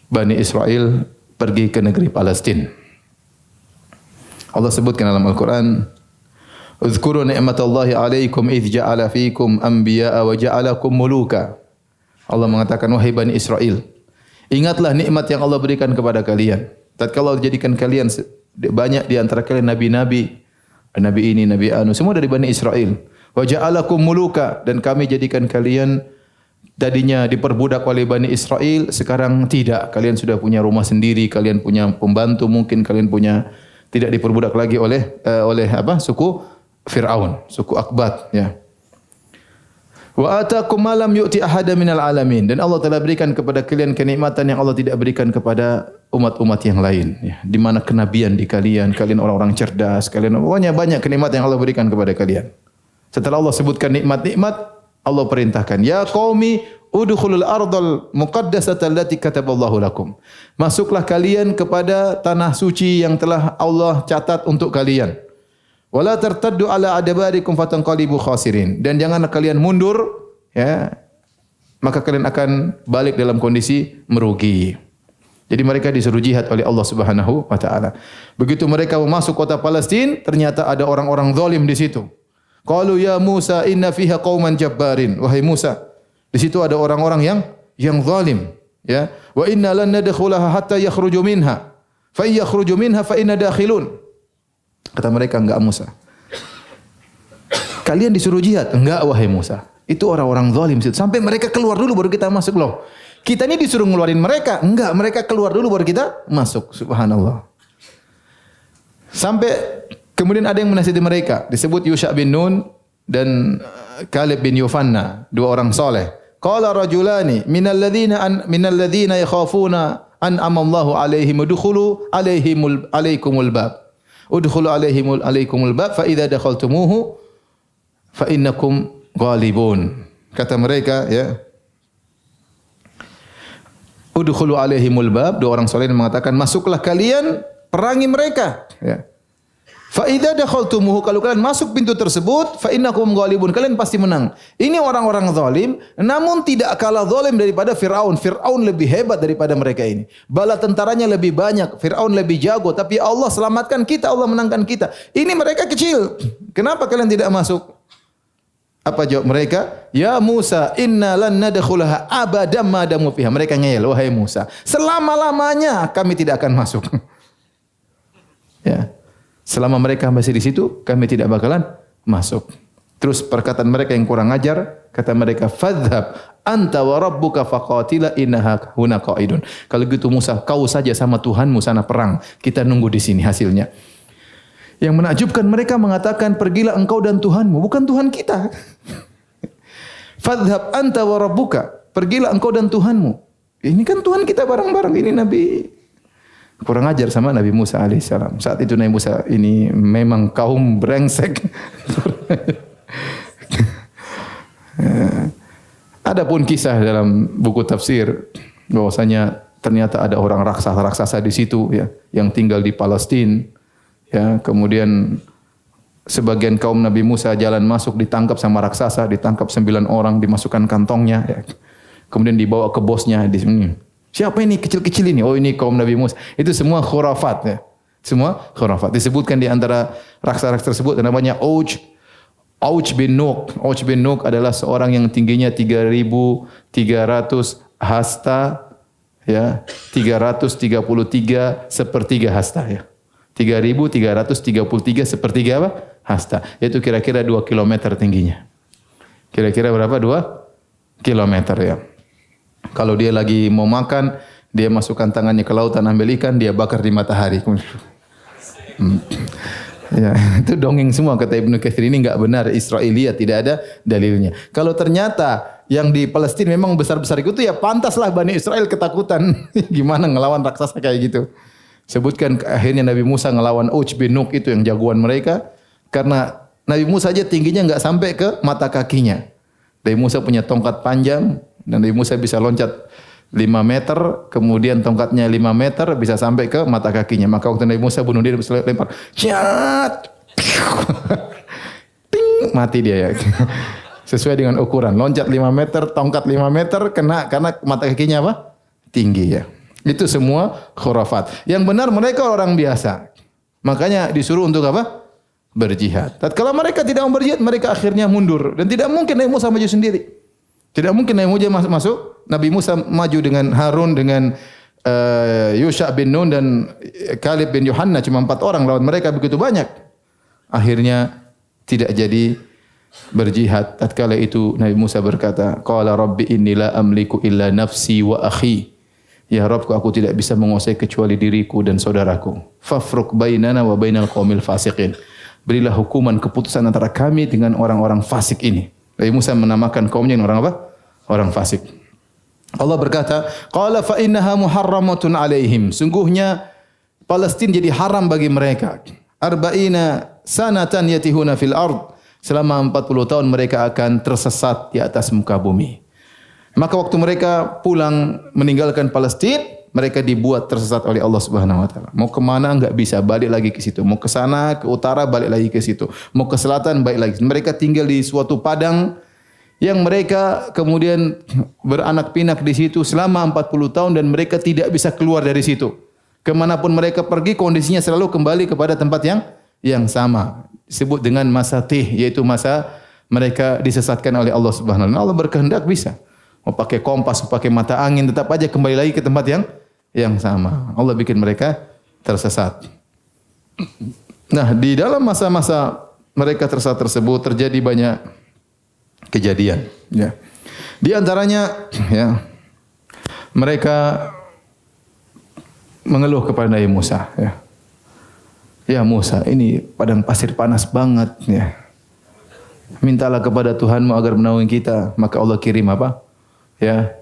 Speaker 1: Bani Israel pergi ke negeri Palestina. Allah sebutkan dalam Al-Quran, "Uzkuru ni'matallahi 'alaikum idh ja'ala fiikum anbiya'a wa ja'alakum muluka." Allah mengatakan, wahai Bani Israel, ingatlah nikmat yang Allah berikan kepada kalian. Tatkala Allah jadikan kalian banyak di antara kalian nabi-nabi, nabi ini, nabi anu, semua dari Bani Israel. Wa ja'alakum muluka, dan kami jadikan kalian tadinya diperbudak oleh Bani Israel, sekarang tidak. Kalian sudah punya rumah sendiri, kalian punya pembantu, mungkin kalian punya tidak diperbudak lagi oleh suku Fir'aun, suku Akbat ya. Wa atakum ma lam yu'ti ahada minal alamin, dan Allah telah berikan kepada kalian kenikmatan yang Allah tidak berikan kepada umat-umat yang lain ya. Di mana kenabian di kalian orang-orang cerdas, kalian pokoknya banyak kenikmatan yang Allah berikan kepada kalian. Setelah Allah sebutkan nikmat-nikmat, Allah perintahkan, ya qaumi udkhulul ardal muqaddasata allati kataballahu lakum. Masuklah kalian kepada tanah suci yang telah Allah catat untuk kalian. Wala tartaddu ala adbarikum fatanqalibu khasirin. Dan janganlah kalian mundur ya. Maka kalian akan balik dalam kondisi merugi. Jadi mereka disuruh jihad oleh Allah Subhanahu wa taala. Begitu mereka masuk kota Palestina, ternyata ada orang-orang zalim di situ. Qalu ya Musa inna fiha qauman jabbarin. Wahai Musa, di situ ada orang-orang yang zalim, ya. Wa inna lan nadkhulaha hatta yakhruju minha. Fa yakhruju minha fa inna dakhilun. Kata mereka, enggak Musa. Kalian disuruh jihad? Enggak wahai Musa. Itu orang-orang zalim situ. Sampai mereka keluar dulu baru kita masuk loh. Kita ini disuruh ngeluarin mereka? Enggak, mereka keluar dulu baru kita masuk. Subhanallah. Sampai kemudian ada yang menasihati mereka. Disebut Yusha bin Nun dan Kalib bin Yufanna, dua orang soleh. Qala rajulani minal ladzina yakhafuna an amallahu alaihim udkhulu alaikumul bab. Udkhulu alaikumul bab fa idza dakhaltumuhu fa innakum ghalibun. Kata mereka ya. Udkhulu alaihimul bab, dua orang soleh mengatakan masuklah kalian perangi mereka ya. Fa idza dakhaltumuhu, kalau kalian masuk pintu tersebut, fa innakum ghalibun, kalian pasti menang. Ini orang-orang zalim, namun tidak kalah zalim daripada Firaun. Firaun lebih hebat daripada mereka ini. Bala tentaranya lebih banyak, Firaun lebih jago, tapi Allah selamatkan kita, Allah menangkan kita. Ini mereka kecil. Kenapa kalian tidak masuk? Apa jawab mereka? Ya Musa, inna lan nadkhulaha abadan ma damu fiha. Mereka ngeyel, wahai Musa, selama-lamanya kami tidak akan masuk. Ya. Selama mereka masih di situ, kami tidak bakalan masuk. Terus perkataan mereka yang kurang ajar, kata mereka, fadhhab anta wa rabbuka faqatila innaha huna qaidun. Kalau gitu Musa, kau saja sama Tuhanmu sana perang. Kita nunggu di sini hasilnya. Yang menakjubkan mereka mengatakan, pergilah engkau dan Tuhanmu, bukan Tuhan kita. Fadhhab anta wa rabbuka, pergilah engkau dan Tuhanmu. Ini kan Tuhan kita bareng-bareng, ini Nabi kurang ajar sama Nabi Musa alaihissalam. Saat itu Nabi Musa ini memang kaum brengsek. Adapun kisah dalam buku tafsir bahwasanya ternyata ada orang raksasa-raksasa di situ ya, yang tinggal di Palestina Ya, kemudian sebagian kaum Nabi Musa jalan masuk ditangkap sama raksasa, ditangkap 9 orang, dimasukkan kantongnya. Ya. Kemudian dibawa ke bosnya di sini. Siapa ini kecil-kecil ini? Oh ini kaum Nabi Musa. Itu semua khurafat. Ya. Semua khurafat. Disebutkan di antara raksasa-raksasa tersebut namanya Auj bin Nuk. Auj bin Nuk adalah seorang yang tingginya 3.300 hasta, ya, 333 sepertiga hasta, ya. 3.333 sepertiga apa? Hasta. Itu kira-kira 2 kilometer tingginya. Kira-kira berapa? 2 kilometer, ya. Kalau dia lagi mau makan, dia masukkan tangannya ke lautan ambil ikan, dia bakar di matahari. Ya, itu dongeng semua kata Ibnu Katsir, ini enggak benar, Israiliyat, tidak ada dalilnya. Kalau ternyata yang di Palestina memang besar-besar itu ya pantaslah Bani Israel ketakutan. Gimana ngelawan raksasa kayak gitu. Sebutkan akhirnya Nabi Musa ngelawan Auj bin Nuk itu yang jagoan mereka karena Nabi Musa aja tingginya enggak sampai ke mata kakinya. Nabi Musa punya tongkat panjang dan Nabi Musa bisa loncat 5 meter, kemudian tongkatnya 5 meter bisa sampai ke mata kakinya. Maka waktu Nabi Musa bunuh diri lempar, ciat, ting, mati dia, ya. Sesuai dengan ukuran, loncat 5 meter, tongkat 5 meter, kena karena mata kakinya apa? Tinggi, ya. Itu semua khurafat. Yang benar mereka orang biasa. Makanya disuruh untuk apa? Berjihad. Tatkala mereka tidak mau berjihad, mereka akhirnya mundur. Dan tidak mungkin Nabi Musa maju sendiri. Tidak mungkin Nabi Musa masuk. Nabi Musa maju dengan Harun, dengan Yusha bin Nun dan Kalib bin Yohanna. Cuma 4 orang lawan mereka begitu banyak. Akhirnya tidak jadi berjihad. Tatkala itu Nabi Musa berkata, "Qala rabbi inni la amliku illa nafsi wa akhi." Ya Rabbku, aku tidak bisa menguasai kecuali diriku dan saudaraku. Fafruq bainana wa bainal qaumil fasiqin. Berilah hukuman keputusan antara kami dengan orang-orang fasik ini. Nabi Musa menamakan kaumnya orang apa? Orang fasik. Allah berkata, "Qala fa innaha muharramatun alaihim." Sungguhnya Palestina jadi haram bagi mereka. Arba'ina sanatan yatihuna fil ard. Selama 40 tahun mereka akan tersesat di atas muka bumi. Maka waktu mereka pulang meninggalkan Palestina, mereka dibuat tersesat oleh Allah Subhanahu wa taala. Mau ke mana enggak bisa, balik lagi ke situ. Mau ke sana, ke utara, balik lagi ke situ. Mau ke selatan, balik lagi. Mereka tinggal di suatu padang yang mereka kemudian beranak pinak di situ selama 40 tahun dan mereka tidak bisa keluar dari situ. Kemanapun mereka pergi, kondisinya selalu kembali kepada tempat yang sama. Disebut dengan masa tih, yaitu masa mereka disesatkan oleh Allah Subhanahu wa taala. Allah berkehendak bisa. Mau pakai kompas, mau pakai mata angin, tetap aja kembali lagi ke tempat yang sama. Allah bikin mereka tersesat. Nah, di dalam masa-masa mereka tersesat tersebut terjadi banyak kejadian. Ya. Di antaranya, ya, mereka mengeluh kepada Nabi Musa. Ya, ya Musa, ini padang pasir panas banget. Ya. Mintalah kepada Tuhanmu agar menaungi kita. Maka Allah kirim apa? Ya,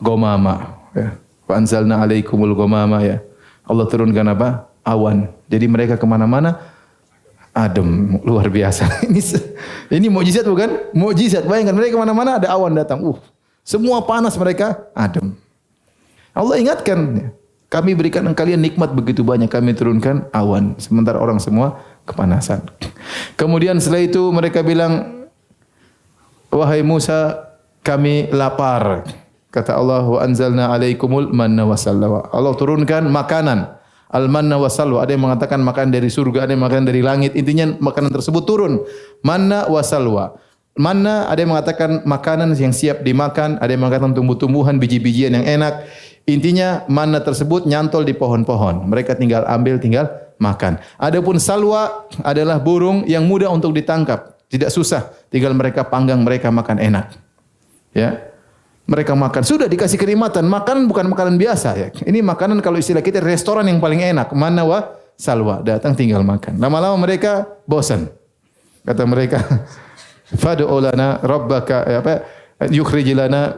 Speaker 1: gomama. Ya. Wa anzalna alaikumul gomama. Ya. Allah turunkan apa? Awan. Jadi mereka kemana-mana adem, luar biasa. Ini mukjizat bukan? Mukjizat. Bayangkan mereka kemana-mana ada awan datang. Semua panas mereka adem. Allah ingatkan, kami berikan kalian nikmat begitu banyak, kami turunkan awan. Sementara orang semua kepanasan. Kemudian setelah itu mereka bilang, wahai Musa, kami lapar. Kata Allah, wa anzalna alaikumul manna wassalwa. Allah turunkan makanan. Al-manna wassalwa. Ada yang mengatakan makanan dari surga, ada yang makanan dari langit. Intinya makanan tersebut turun. Manna wassalwa. Manna ada yang mengatakan makanan yang siap dimakan, ada yang mengatakan tumbuh-tumbuhan, biji-bijian yang enak. Intinya manna tersebut nyantol di pohon-pohon. Mereka tinggal ambil, tinggal makan. Adapun salwa adalah burung yang mudah untuk ditangkap. Tidak susah. Tinggal mereka panggang, mereka makan enak. Ya, mereka makan. Sudah dikasih kenikmatan. Makanan bukan makanan biasa. Ya. Ini makanan kalau istilah kita restoran yang paling enak. Manna wa salwa. Datang tinggal makan. Lama-lama mereka bosan. Kata mereka, fad'u lana rabbaka yukhrij lana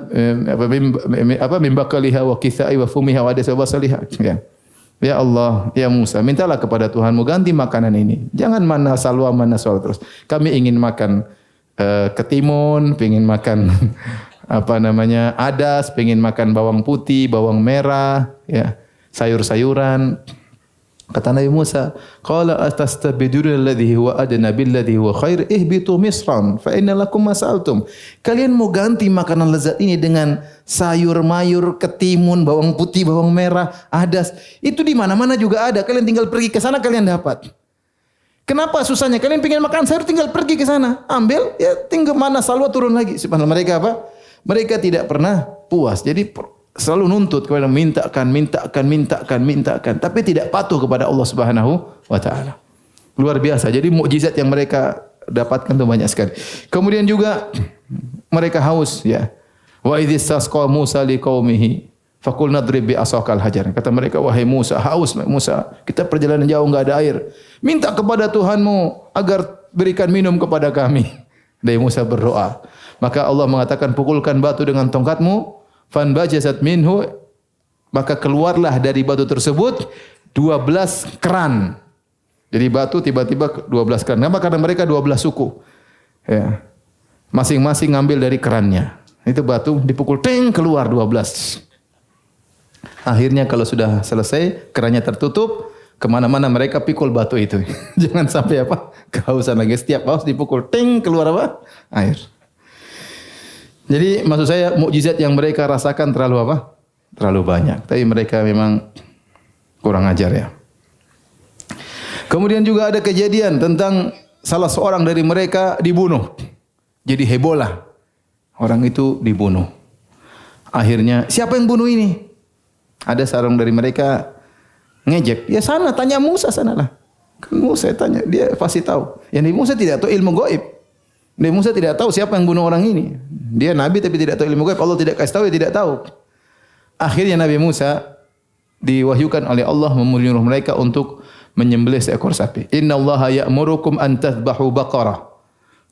Speaker 1: min baqaliha wa kithai wa fumiha wa adasa wa saliha. Ya. Ya Allah, ya Musa, mintalah kepada Tuhanmu ganti makanan ini. Jangan manna salwa terus. Kami ingin makan ketimun, pengen makan adas, pengen makan bawang putih, bawang merah, ya, sayur-sayuran. Kata Nabi Musa, "Qala atastabiduna alladhi huwa adna billadhi huwa khair ihbitu misran fa inna lakum ma sa'altum." Kalian mau ganti makanan lezat ini dengan sayur mayur, ketimun, bawang putih, bawang merah, adas. Itu di mana-mana juga ada. Kalian tinggal pergi ke sana kalian dapat. Kenapa susahnya? Kalian ingin makan sayur tinggal pergi ke sana, ambil, ya tinggal mana salwa turun lagi. Subhanallah, mereka apa? Mereka tidak pernah puas. Jadi selalu nuntut kepada mintakan, tapi tidak patuh kepada Allah Subhanahu wa taala. Luar biasa. Jadi mukjizat yang mereka dapatkan itu banyak sekali. Kemudian juga mereka haus, ya. Wa idh istasqa Musa liqaumihi faqul nadrib bi asaqal hajar. Kata mereka, wahai Musa, haus Musa, kita perjalanan jauh enggak ada air. Minta kepada Tuhanmu agar berikan minum kepada kami. Dari Musa berdoa. Maka Allah mengatakan, pukulkan batu dengan tongkatmu, fanbajasat minhu, maka keluarlah dari batu tersebut 12 keran. Jadi batu tiba-tiba 12 keran. Kenapa? Karena mereka 12 suku. Ya. Masing-masing ngambil dari kerannya. Itu batu dipukul, ting, keluar 12. Akhirnya kalau sudah selesai, kerannya tertutup, kemana-mana mereka pikul batu itu. Jangan sampai apa? Kehausan lagi. Setiap haus dipukul, ting, keluar apa? Air. Jadi maksud saya mukjizat yang mereka rasakan terlalu apa? Terlalu banyak. Tapi mereka memang kurang ajar, ya. Kemudian juga ada kejadian tentang salah seorang dari mereka dibunuh. Jadi hebohlah. Orang itu dibunuh. Akhirnya siapa yang bunuh ini? Ada seorang dari mereka ngejek. Ya sana tanya Musa sanalah. Kan Musa tanya, dia pasti tahu. Yang Musa tidak tahu ilmu gaib. Nabi Musa tidak tahu siapa yang bunuh orang ini. Dia nabi tapi tidak tahu ilmu gaib. Allah tidak kasih tahu, dia tidak tahu. Akhirnya Nabi Musa diwahyukan oleh Allah menyuruh mereka untuk menyembelih seekor sapi. Innallaha ya'murukum an tadhbahu baqarah.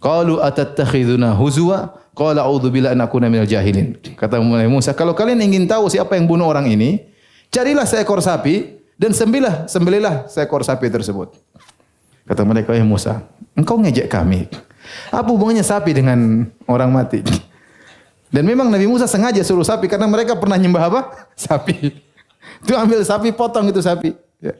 Speaker 1: Qalu atattakhiduna huzwa? Qala a'udzu billahi an akuna minal jahilin. Kata Nabi Musa, kalau kalian ingin tahu siapa yang bunuh orang ini, carilah seekor sapi dan sembelihlah seekor sapi tersebut. Kata mereka, "Ya Musa, engkau ngejek kami. Apa hubungannya sapi dengan orang mati?" Dan memang Nabi Musa sengaja suruh sapi karena mereka pernah nyembah apa? Sapi. Itu ambil sapi, potong itu sapi. Ya.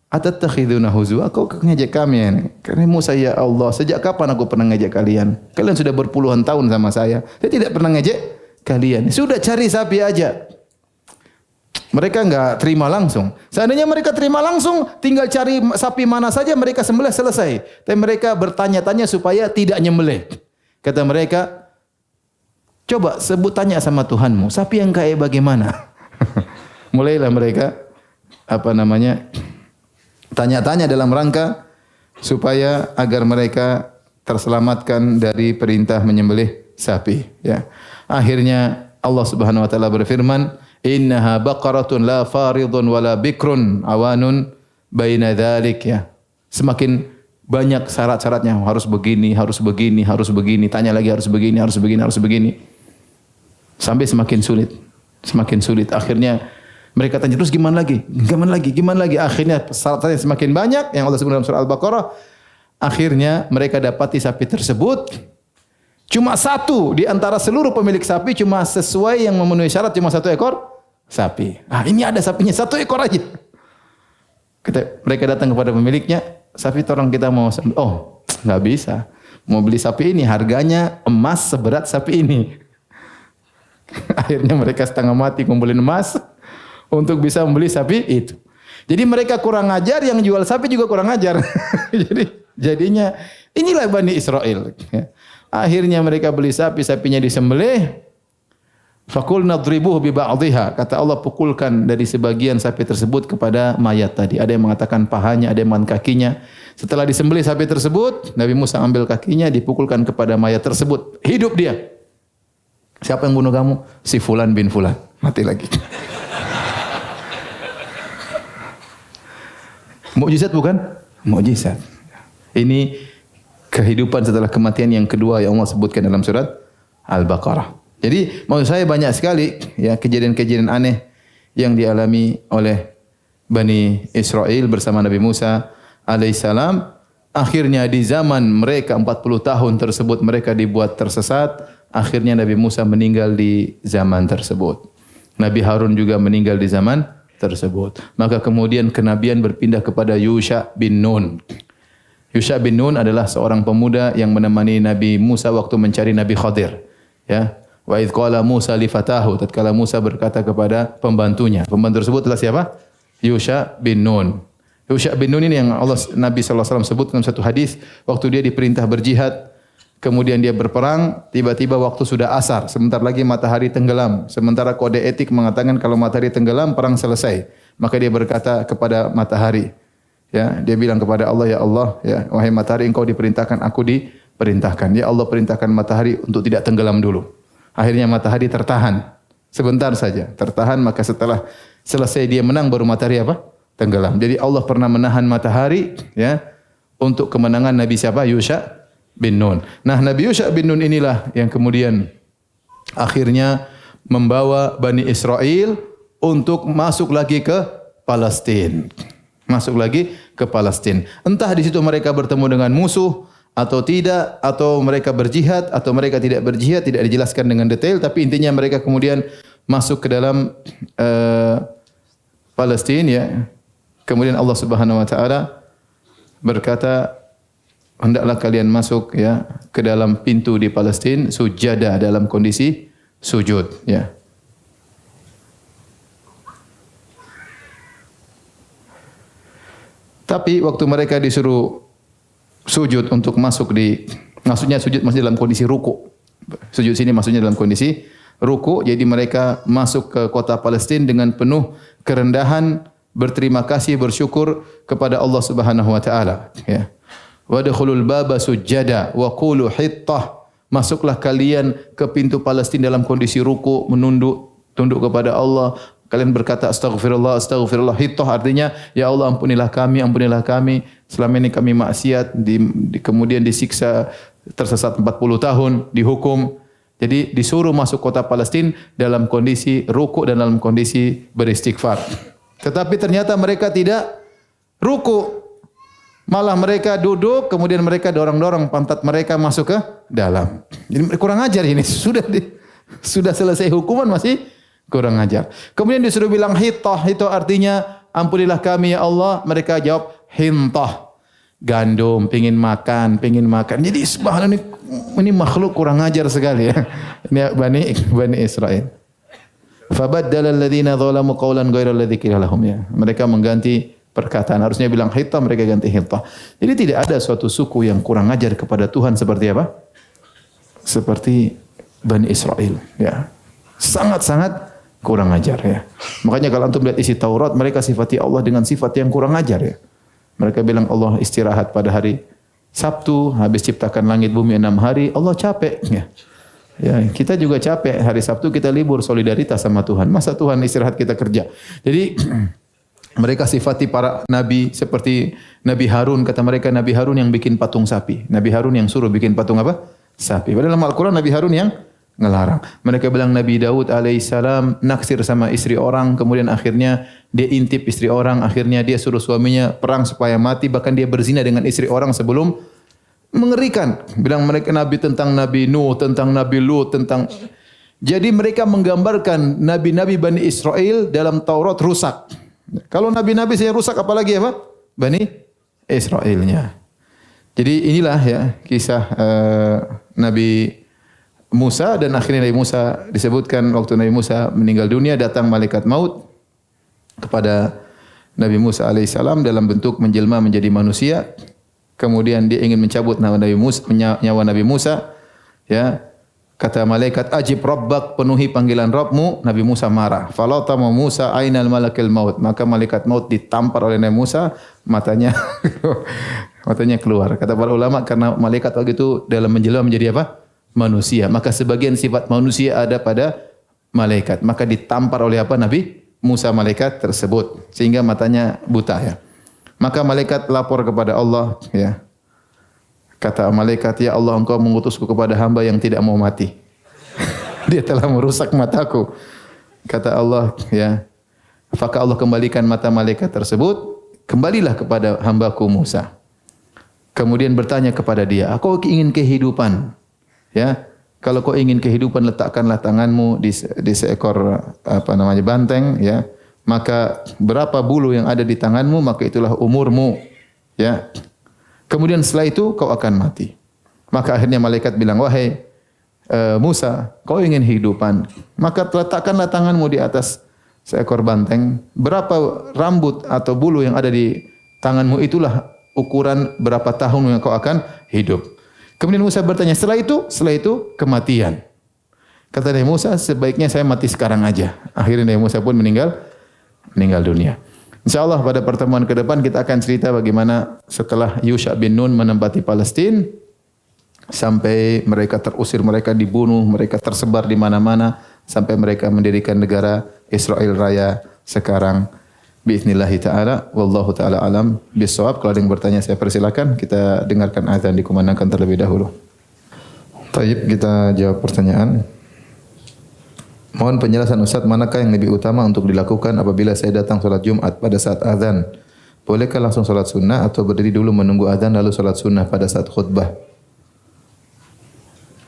Speaker 1: Atattakhiduna huzwa? Kau ngejek kami ya. Karena Musa, ya Allah, sejak kapan aku pernah ngejek kalian? Kalian sudah berpuluhan tahun sama saya. Saya tidak pernah ngejek kalian. Sudah cari sapi aja. Mereka enggak terima langsung. Seandainya mereka terima langsung, tinggal cari sapi mana saja mereka sembelih selesai. Tapi mereka bertanya-tanya supaya tidak nyembelih. Kata mereka, coba sebut tanya sama Tuhanmu, sapi yang kayak bagaimana? Mulailah mereka tanya-tanya dalam rangka supaya agar mereka terselamatkan dari perintah menyembelih sapi. Ya. Akhirnya Allah Subhanahu Wa Taala berfirman, innaha baqaratun la faridun wala bikrun awanun baina dzalik, ya. Semakin banyak syarat-syaratnya, harus begini, harus begini, harus begini, tanya lagi harus begini, harus begini, harus begini. Sampai semakin sulit. Akhirnya mereka tanya terus gimana lagi? Akhirnya syaratnya semakin banyak yang Allah sebut dalam surah Al-Baqarah. Akhirnya mereka dapati sapi tersebut cuma satu di antara seluruh pemilik sapi, cuma sesuai yang memenuhi syarat, cuma satu ekor sapi. Ini ada sapinya satu ekor aja. Mereka datang kepada pemiliknya, sapi tolong kita mau, nggak bisa. Mau beli sapi ini harganya emas seberat sapi ini. Akhirnya mereka setengah mati kumpulin emas untuk bisa membeli sapi itu. Jadi mereka kurang ajar, yang jual sapi juga kurang ajar. Jadinya inilah Bani Israel. Akhirnya mereka beli sapi, sapinya disembelih. Faqulna nadribuhu bi ba'dihha. Kata Allah, pukulkan dari sebagian sapi tersebut kepada mayat tadi. Ada yang mengatakan pahanya, ada yang mengatakan kakinya. Setelah disembelih sapi tersebut, Nabi Musa ambil kakinya, dipukulkan kepada mayat tersebut. Hidup dia. Siapa yang bunuh kamu? Si Fulan bin Fulan. Mati lagi. Mukjizat bukan? Mukjizat. Ini kehidupan setelah kematian yang kedua yang Allah sebutkan dalam surat Al-Baqarah. Jadi maksud saya banyak sekali ya kejadian-kejadian aneh yang dialami oleh Bani Israel bersama Nabi Musa alaihissalam. Akhirnya di zaman mereka 40 tahun tersebut mereka dibuat tersesat. Akhirnya Nabi Musa meninggal di zaman tersebut. Nabi Harun juga meninggal di zaman tersebut. Maka kemudian kenabian berpindah kepada Yusha bin Nun. Yusha bin Nun adalah seorang pemuda yang menemani Nabi Musa waktu mencari Nabi Khadir. Ya. Wa idh qala Musa li fatahu, tatkala Musa berkata kepada pembantunya. Pembantu tersebut adalah siapa? Yusha bin Nun. Yusha bin Nun ini yang Nabi sallallahu alaihi wasallam sebut dalam satu hadis waktu dia diperintah berjihad, kemudian dia berperang, tiba-tiba waktu sudah asar, sebentar lagi matahari tenggelam. Sementara kode etik mengatakan kalau matahari tenggelam perang selesai. Maka dia berkata kepada matahari, ya, dia bilang kepada Allah, ya Allah, ya, wahai matahari, engkau diperintahkan, aku diperintahkan. Ya Allah, perintahkan matahari untuk tidak tenggelam dulu. Akhirnya matahari tertahan sebentar saja, tertahan. Maka setelah selesai dia menang, baru matahari apa? Tenggelam. Jadi Allah pernah menahan matahari, ya, untuk kemenangan Nabi siapa? Yusha bin Nun. Nah, Nabi Yusha bin Nun inilah yang kemudian akhirnya membawa Bani Israel untuk masuk lagi ke Palestina. Masuk lagi ke Palestina. Entah di situ mereka bertemu dengan musuh atau tidak, atau mereka berjihad atau mereka tidak berjihad, tidak dijelaskan dengan detail, tapi intinya mereka kemudian masuk ke dalam Palestina, ya. Kemudian Allah Subhanahu wa taala berkata, hendaklah kalian masuk, ya, ke dalam pintu di Palestina sujada, dalam kondisi sujud, ya. Tapi waktu mereka disuruh sujud untuk masuk maksudnya sujud masih dalam kondisi ruku. Sujud sini maksudnya dalam kondisi ruku, jadi mereka masuk ke kota Palestina dengan penuh kerendahan, berterima kasih, bersyukur kepada Allah Subhanahu wa taala, ya. Wadkhulul baba sujada wa qulu hittah. Masuklah kalian ke pintu Palestina dalam kondisi ruku, tunduk kepada Allah. Kalian berkata astaghfirullah, astaghfirullah. Hittah artinya, ya Allah, ampunilah kami, ampunilah kami. Selama ini kami maksiat, kemudian disiksa, tersesat 40 tahun, dihukum. Jadi disuruh masuk kota Palestina dalam kondisi ruku dan dalam kondisi beristighfar. Tetapi ternyata mereka tidak ruku. Malah mereka duduk, kemudian mereka dorong-dorong pantat mereka masuk ke dalam. Jadi kurang ajar ini. Sudah selesai hukuman masih kurang ajar. Kemudian disuruh bilang hittah, itu artinya ampunilah kami ya Allah. Mereka jawab hintah. Gandum, pingin makan. Jadi subhanallah, ini makhluk kurang ajar sekali, ya. Ini Bani Israel. Fabaddala alladziina dzalamu qawlan ghairal ladzi qila lahum, ya. Mereka mengganti perkataan, harusnya bilang hittah, mereka ganti hittah. Jadi tidak ada suatu suku yang kurang ajar kepada Tuhan seperti apa? Seperti Bani Israel, ya. Sangat-sangat kurang ajar, ya. Makanya kalau antum lihat isi Taurat, mereka sifati Allah dengan sifat yang kurang ajar, ya. Mereka bilang Allah istirahat pada hari Sabtu, habis ciptakan langit bumi 6 hari, Allah capek, ya. Ya, kita juga capek, hari Sabtu kita libur, solidaritas sama Tuhan. Masa Tuhan istirahat kita kerja? Jadi mereka sifati para nabi seperti Nabi Harun, kata mereka Nabi Harun yang bikin patung sapi. Nabi Harun yang suruh bikin patung apa? Sapi. Padahal dalam Al-Quran Nabi Harun yang ngelarang. Mereka bilang Nabi Daud alaihissalam naksir sama istri orang, kemudian akhirnya dia intip istri orang, akhirnya dia suruh suaminya perang supaya mati, bahkan dia berzina dengan istri orang sebelum, mengerikan. Bilang mereka nabi tentang Nabi Nuh, tentang Nabi Lut, tentang. Jadi mereka menggambarkan nabi-nabi Bani Israel dalam Taurat rusak. Kalau nabi-nabi saya rusak, apalagi apa? Bani Israelnya. Jadi inilah, ya, kisah Nabi Musa, dan akhirnya Nabi Musa disebutkan waktu Nabi Musa meninggal dunia, datang malaikat maut kepada Nabi Musa alaihissalam dalam bentuk menjelma menjadi manusia. Kemudian dia ingin mencabut nyawa Nabi Musa, ya. Kata malaikat, ajib rabbak, penuhi panggilan Rabbmu. Nabi Musa marah. Falatama Musa ainal malakil maut. Maka malaikat maut ditampar oleh Nabi Musa, matanya keluar. Kata para ulama, karena malaikat waktu itu dalam menjelma menjadi apa? Manusia. Maka sebagian sifat manusia ada pada malaikat. Maka ditampar oleh apa? Nabi Musa malaikat tersebut. Sehingga matanya buta, ya. Maka malaikat lapor kepada Allah, ya. Kata malaikat, ya Allah, engkau mengutusku kepada hamba yang tidak mau mati. Dia telah merusak mataku. Kata Allah, ya. Maka Allah kembalikan mata malaikat tersebut. Kembalilah kepada hambaku Musa. Kemudian bertanya kepada dia, kau ingin kehidupan? Ya. Kalau kau ingin kehidupan, letakkanlah tanganmu di seekor banteng, ya. maka berapa bulu yang ada di tanganmu, maka itulah umurmu. Ya. Kemudian setelah itu kau akan mati. Maka akhirnya malaikat bilang, wahai Musa, kau ingin hidupan, maka letakkanlah tanganmu di atas seekor banteng. Berapa rambut atau bulu yang ada di tanganmu, itulah ukuran berapa tahun yang kau akan hidup. Kemudian Musa bertanya, setelah itu kematian. Kata Nabi Musa, sebaiknya saya mati sekarang aja. Akhirnya Nabi Musa pun meninggal dunia. InsyaAllah pada pertemuan ke depan kita akan cerita bagaimana setelah Yusha bin Nun menempati Palestina, sampai mereka terusir, mereka dibunuh, mereka tersebar di mana-mana, sampai mereka mendirikan negara Israel Raya sekarang. Bi'idhnillahi ta'ala, wallahu ta'ala alam bisawab. Kalau ada yang bertanya saya persilakan, kita dengarkan azan dikumandangkan terlebih dahulu. Taib, kita jawab pertanyaan. Mohon penjelasan Ustaz, manakah yang lebih utama untuk dilakukan apabila saya datang salat Jumat pada saat azan? Bolehkah langsung salat sunnah atau berdiri dulu menunggu azan lalu salat sunnah pada saat khutbah?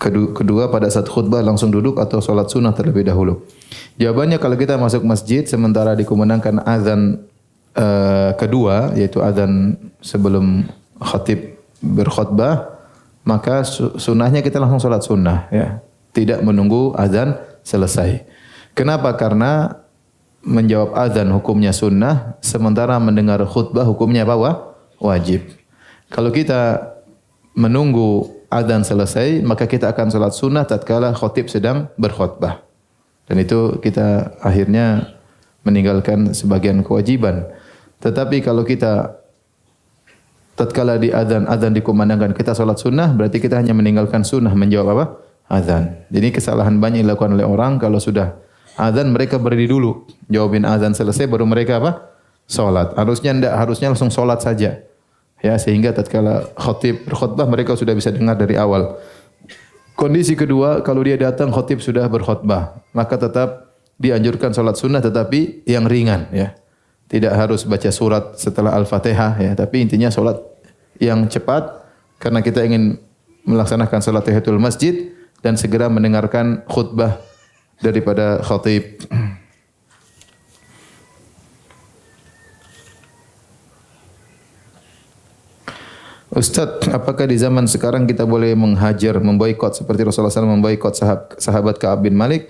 Speaker 1: Kedua, pada saat khutbah langsung duduk atau salat sunnah terlebih dahulu? Jawabannya, kalau kita masuk masjid sementara dikumandangkan azan kedua, yaitu azan sebelum khatib berkhutbah, maka sunnahnya kita langsung salat sunnah, ya. Tidak menunggu azan selesai. Kenapa? Karena menjawab azan hukumnya sunnah, sementara mendengar khutbah hukumnya apa? Wajib. Kalau kita menunggu azan selesai, maka kita akan salat sunnah tatkala khatib sedang berkhutbah. Dan itu kita akhirnya meninggalkan sebagian kewajiban. Tetapi kalau kita tatkala di azan dikumandangkan kita salat sunnah, berarti kita hanya meninggalkan sunnah menjawab apa? Azan. Jadi kesalahan banyak dilakukan oleh orang, kalau sudah azan mereka berdiri dulu, jawabin azan selesai baru mereka apa? Salat. Harusnya langsung salat saja. Ya, sehingga tatkala khatib berkhutbah mereka sudah bisa dengar dari awal. Kondisi kedua, kalau dia datang khatib sudah berkhutbah, maka tetap dianjurkan salat sunnah tetapi yang ringan, ya. Tidak harus baca surat setelah Al-Fatihah, ya, tapi intinya salat yang cepat karena kita ingin melaksanakan salat tahiyatul masjid dan segera mendengarkan khutbah daripada khatib. Ustaz, apakah di zaman sekarang kita boleh menghajar, memboikot seperti Rasulullah SAW memboikot sahabat Ka'ab bin Malik?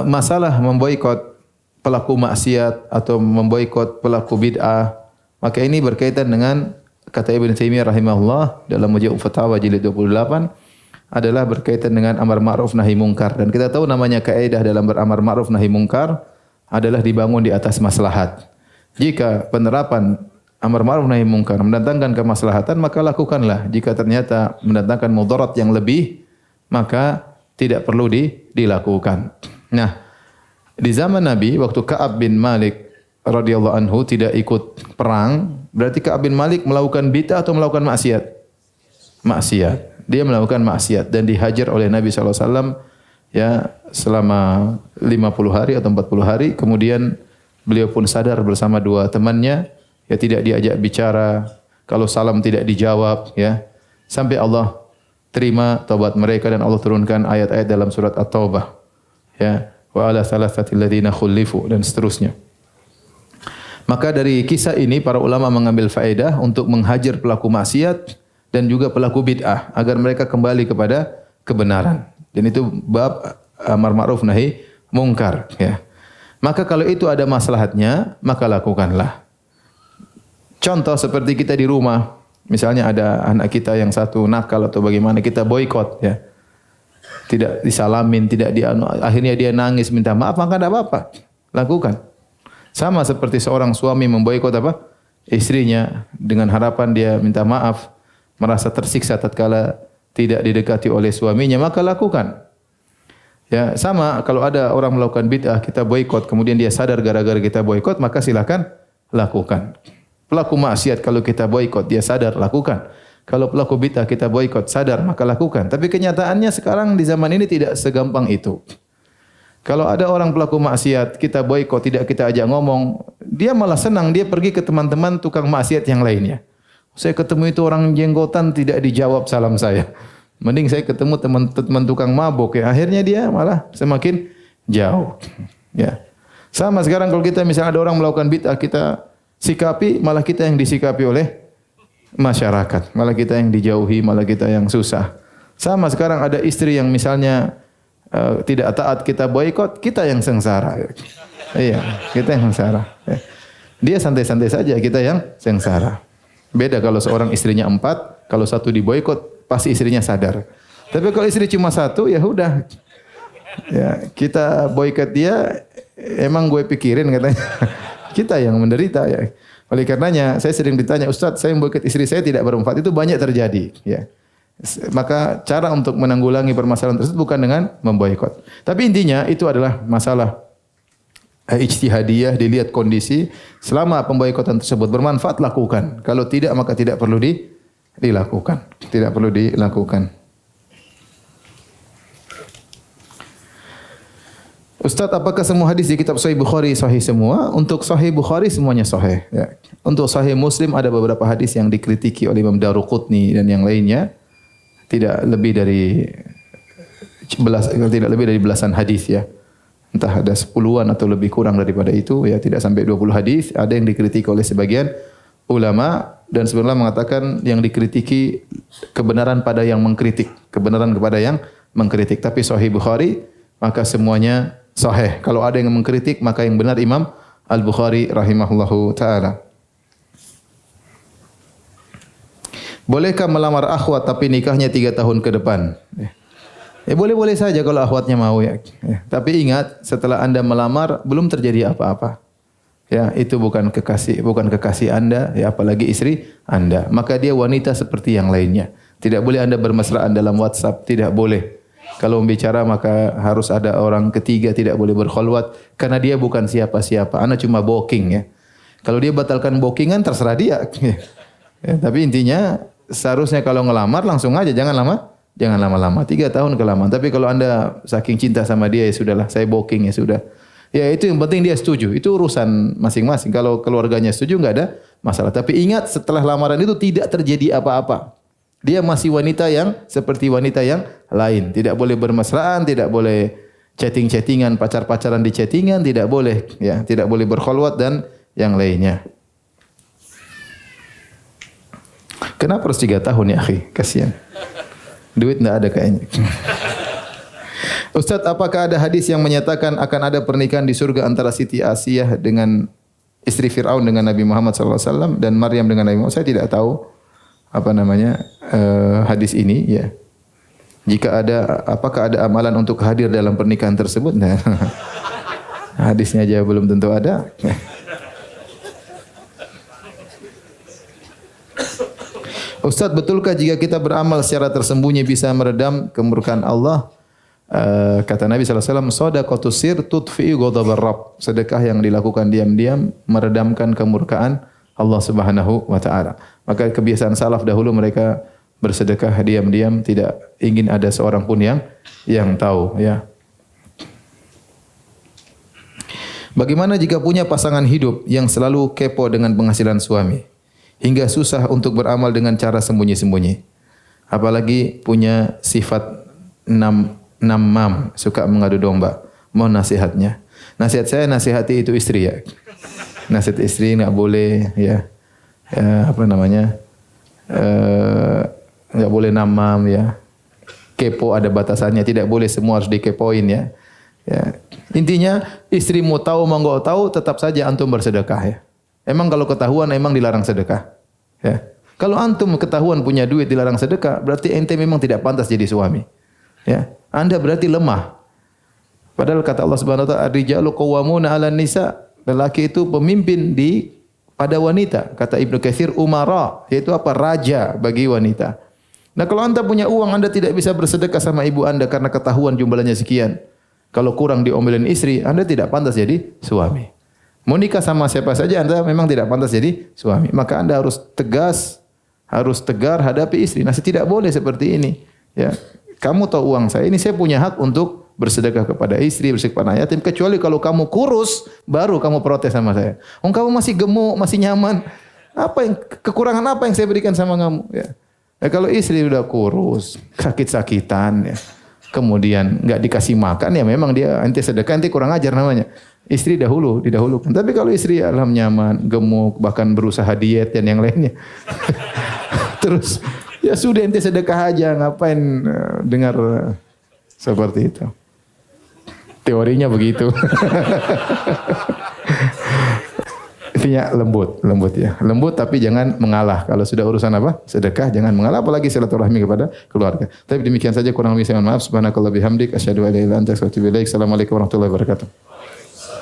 Speaker 1: Masalah memboikot pelaku maksiat atau memboikot pelaku bid'ah, maka ini berkaitan dengan kata Ibnu Taimiyah rahimahullah dalam Majmu' Fatawa jilid 28, adalah berkaitan dengan amar ma'ruf nahi mungkar. Dan kita tahu namanya kaidah dalam beramar ma'ruf nahi mungkar adalah dibangun di atas maslahat. Jika penerapan amar ma'ruf nahi mungkar mendatangkan kemaslahatan, maka lakukanlah. Jika ternyata mendatangkan mudarat yang lebih, maka tidak perlu dilakukan. Nah, di zaman Nabi waktu Ka'ab bin Malik radhiyallahu anhu tidak ikut perang, berarti Ka'ab bin Malik melakukan bid'ah atau melakukan maksiat? Maksiat. Dia melakukan maksiat dan dihajar oleh Nabi SAW, ya, selama 50 hari atau 40 hari. Kemudian beliau pun sadar bersama dua temannya, ya, tidak diajak bicara, kalau salam tidak dijawab, ya, sampai Allah terima taubat mereka dan Allah turunkan ayat-ayat dalam surat At-Taubah, ya, wa ala thalathati alladziina khulifu dan seterusnya. Maka dari kisah ini para ulama mengambil faedah untuk menghajar pelaku maksiat dan juga pelaku bid'ah agar mereka kembali kepada kebenaran. Dan itu bab amar ma'ruf nahi mungkar, ya. Maka kalau itu ada maslahatnya, maka lakukanlah. Contoh seperti kita di rumah, misalnya ada anak kita yang satu nakal atau bagaimana, kita boikot, ya. Tidak disalamin, tidak akhirnya dia nangis minta maaf, maka tidak apa-apa. Lakukan. Sama seperti seorang suami memboikot apa? Istrinya dengan harapan dia minta maaf, merasa tersiksa tatkala tidak didekati oleh suaminya, maka lakukan. Ya, sama kalau ada orang melakukan bid'ah, kita boikot, kemudian dia sadar gara-gara kita boikot, maka silakan lakukan. Pelaku maksiat kalau kita boikot, dia sadar, lakukan. Kalau pelaku bid'ah kita boikot, sadar, maka lakukan. Tapi kenyataannya sekarang di zaman ini tidak segampang itu. Kalau ada orang pelaku maksiat, kita boikot, tidak kita ajak ngomong, dia malah senang, dia pergi ke teman-teman tukang maksiat yang lainnya. Saya ketemu itu orang jenggotan, tidak dijawab salam saya. Mending saya ketemu teman tukang mabuk, ya. Akhirnya dia malah semakin jauh. Ya. Sama sekarang kalau kita misalnya ada orang melakukan bid'ah, kita sikapi, malah kita yang disikapi oleh masyarakat. Malah kita yang dijauhi, malah kita yang susah. Sama sekarang ada istri yang misalnya tidak taat, kita boikot, kita yang sengsara. Iya, kita yang sengsara. Dia santai-santai saja, kita yang sengsara. Beda kalau seorang istrinya 4, kalau satu diboikot, pasti istrinya sadar. Tapi kalau istri cuma satu, ya udah. Ya, kita boikot dia, emang gue pikirin katanya. Kita yang menderita ya. Oleh karenanya saya sering ditanya, Ustaz, saya boikot istri saya tidak bermanfaat. Itu banyak terjadi, ya. Maka cara untuk menanggulangi permasalahan tersebut bukan dengan memboikot. Tapi intinya itu adalah masalah ijtihadiyah, dilihat kondisi. Selama pemboikotan tersebut bermanfaat, lakukan. Kalau tidak, maka tidak perlu dilakukan. Tidak perlu dilakukan. Ustaz, apakah semua hadis di kitab Sahih Bukhari sahih semua? Untuk Sahih Bukhari semuanya sahih. Ya. Untuk Sahih Muslim ada beberapa hadis yang dikritiki oleh Imam Daruqutni dan yang lainnya. Tidak lebih dari belasan hadis ya. Entah ada 10-an atau lebih kurang daripada itu ya, tidak sampai 20 hadis. Ada yang dikritiki oleh sebagian ulama dan sebenarnya mengatakan yang dikritiki kebenaran pada yang mengkritik, kebenaran kepada yang mengkritik. Tapi Sahih Bukhari maka semuanya sahih. Kalau ada yang mengkritik, maka yang benar Imam Al-Bukhari rahimahullahu ta'ala. Bolehkah melamar akhwat tapi nikahnya 3 tahun ke depan? Boleh-boleh saja kalau akhwatnya mau ya. Tapi ingat, setelah Anda melamar, belum terjadi apa-apa. Ya, itu bukan kekasih Anda, ya apalagi istri Anda. Maka dia wanita seperti yang lainnya. Tidak boleh Anda bermesraan dalam WhatsApp, tidak boleh. Kalau membicara maka harus ada orang ketiga, tidak boleh berkhulwat karena dia bukan siapa-siapa. Ana cuma booking ya. Kalau dia batalkan bookingan terserah dia. Ya, tapi intinya seharusnya kalau ngelamar langsung aja, jangan lama-lama. 3 tahun kelamaan. Tapi kalau Anda saking cinta sama dia, ya sudahlah, saya booking ya sudah. Ya itu yang penting dia setuju. Itu urusan masing-masing. Kalau keluarganya setuju enggak ada masalah. Tapi ingat setelah lamaran itu tidak terjadi apa-apa. Dia masih wanita yang seperti wanita yang lain. Tidak boleh bermesraan, tidak boleh chatting-chattingan, pacar-pacaran di chattingan, tidak boleh. Ya, tidak boleh berkhulwat dan yang lainnya. Kenapa harus 3 tahun ya, akhi? Kasihan. Duit enggak ada kayaknya. Ustaz, apakah ada hadis yang menyatakan akan ada pernikahan di surga antara Siti Asiyah dengan istri Fir'aun dengan Nabi Muhammad SAW dan Maryam dengan Nabi Muhammad? Saya tidak tahu hadis ini ya. Jika ada, apakah ada amalan untuk hadir dalam pernikahan tersebut? Nah, hadisnya aja belum tentu ada. Ustaz, betulkah jika kita beramal secara tersembunyi bisa meredam kemurkaan Allah? Kata Nabi SAW, shadaqatus sir tudfi'u ghadabar Rabb. Sedekah yang dilakukan diam-diam meredamkan kemurkaan Allah Subhanahu wa taala. Maka kebiasaan salaf dahulu mereka bersedekah diam-diam, tidak ingin ada seorang pun yang tahu ya. Bagaimana jika punya pasangan hidup yang selalu kepo dengan penghasilan suami hingga susah untuk beramal dengan cara sembunyi-sembunyi? Apalagi punya sifat namam, suka mengadu domba. Mohon nasihatnya. Nasihat saya, nasihati itu istri ya. Nasihat istri enggak boleh ya. Enggak boleh namam ya. Kepo ada batasannya, tidak boleh semua harus dikepoin ya. Ya. Intinya istri mau tahu mau enggak tahu tetap saja antum bersedekah ya. Emang kalau ketahuan emang dilarang sedekah. Ya. Kalau antum ketahuan punya duit dilarang sedekah, berarti ente memang tidak pantas jadi suami. Ya. Anda berarti lemah. Padahal kata Allah Subhanahu wa taala, "Ar-rijalu qawwamuna 'alan nisa." Lelaki itu pemimpin pada wanita. Kata Ibnu Katsir, umara, yaitu apa? Raja bagi wanita. Nah, kalau Anda punya uang, Anda tidak bisa bersedekah sama ibu Anda karena ketahuan jumlahnya sekian. Kalau kurang diomelin istri, Anda tidak pantas jadi suami. Mau nikah sama siapa saja, Anda memang tidak pantas jadi suami. Maka Anda harus tegas, harus tegar hadapi istri. Nah, tidak boleh seperti ini. Ya, kamu tahu uang saya, ini saya punya hak untuk bersedekah kepada istri, bersedekah kepada yatim. Kecuali kalau kamu kurus, baru kamu protes sama saya. Kamu masih gemuk, masih nyaman. Kekurangan apa yang saya berikan sama kamu? Ya. Kalau istri udah kurus, sakit-sakitan, ya. Kemudian nggak dikasih makan, ya memang dia ente sedekah, ente kurang ajar namanya. Istri didahulukan. Tapi kalau istri alham nyaman, gemuk, bahkan berusaha diet dan yang lainnya. Terus ya sudah ente sedekah aja, ngapain dengar seperti itu. Teorinya begitu. Intinya lembut ya. Lembut tapi jangan mengalah. Kalau sudah urusan apa? Sedekah jangan mengalah, apalagi silaturahmi kepada keluarga. Tapi demikian saja, kurang lebih saya mohon maaf. Subhanakallah bihamdik asyhadu an la ilaha illa anta astaghfiruka wa atubu ilaik. Assalamualaikum warahmatullahi wabarakatuh.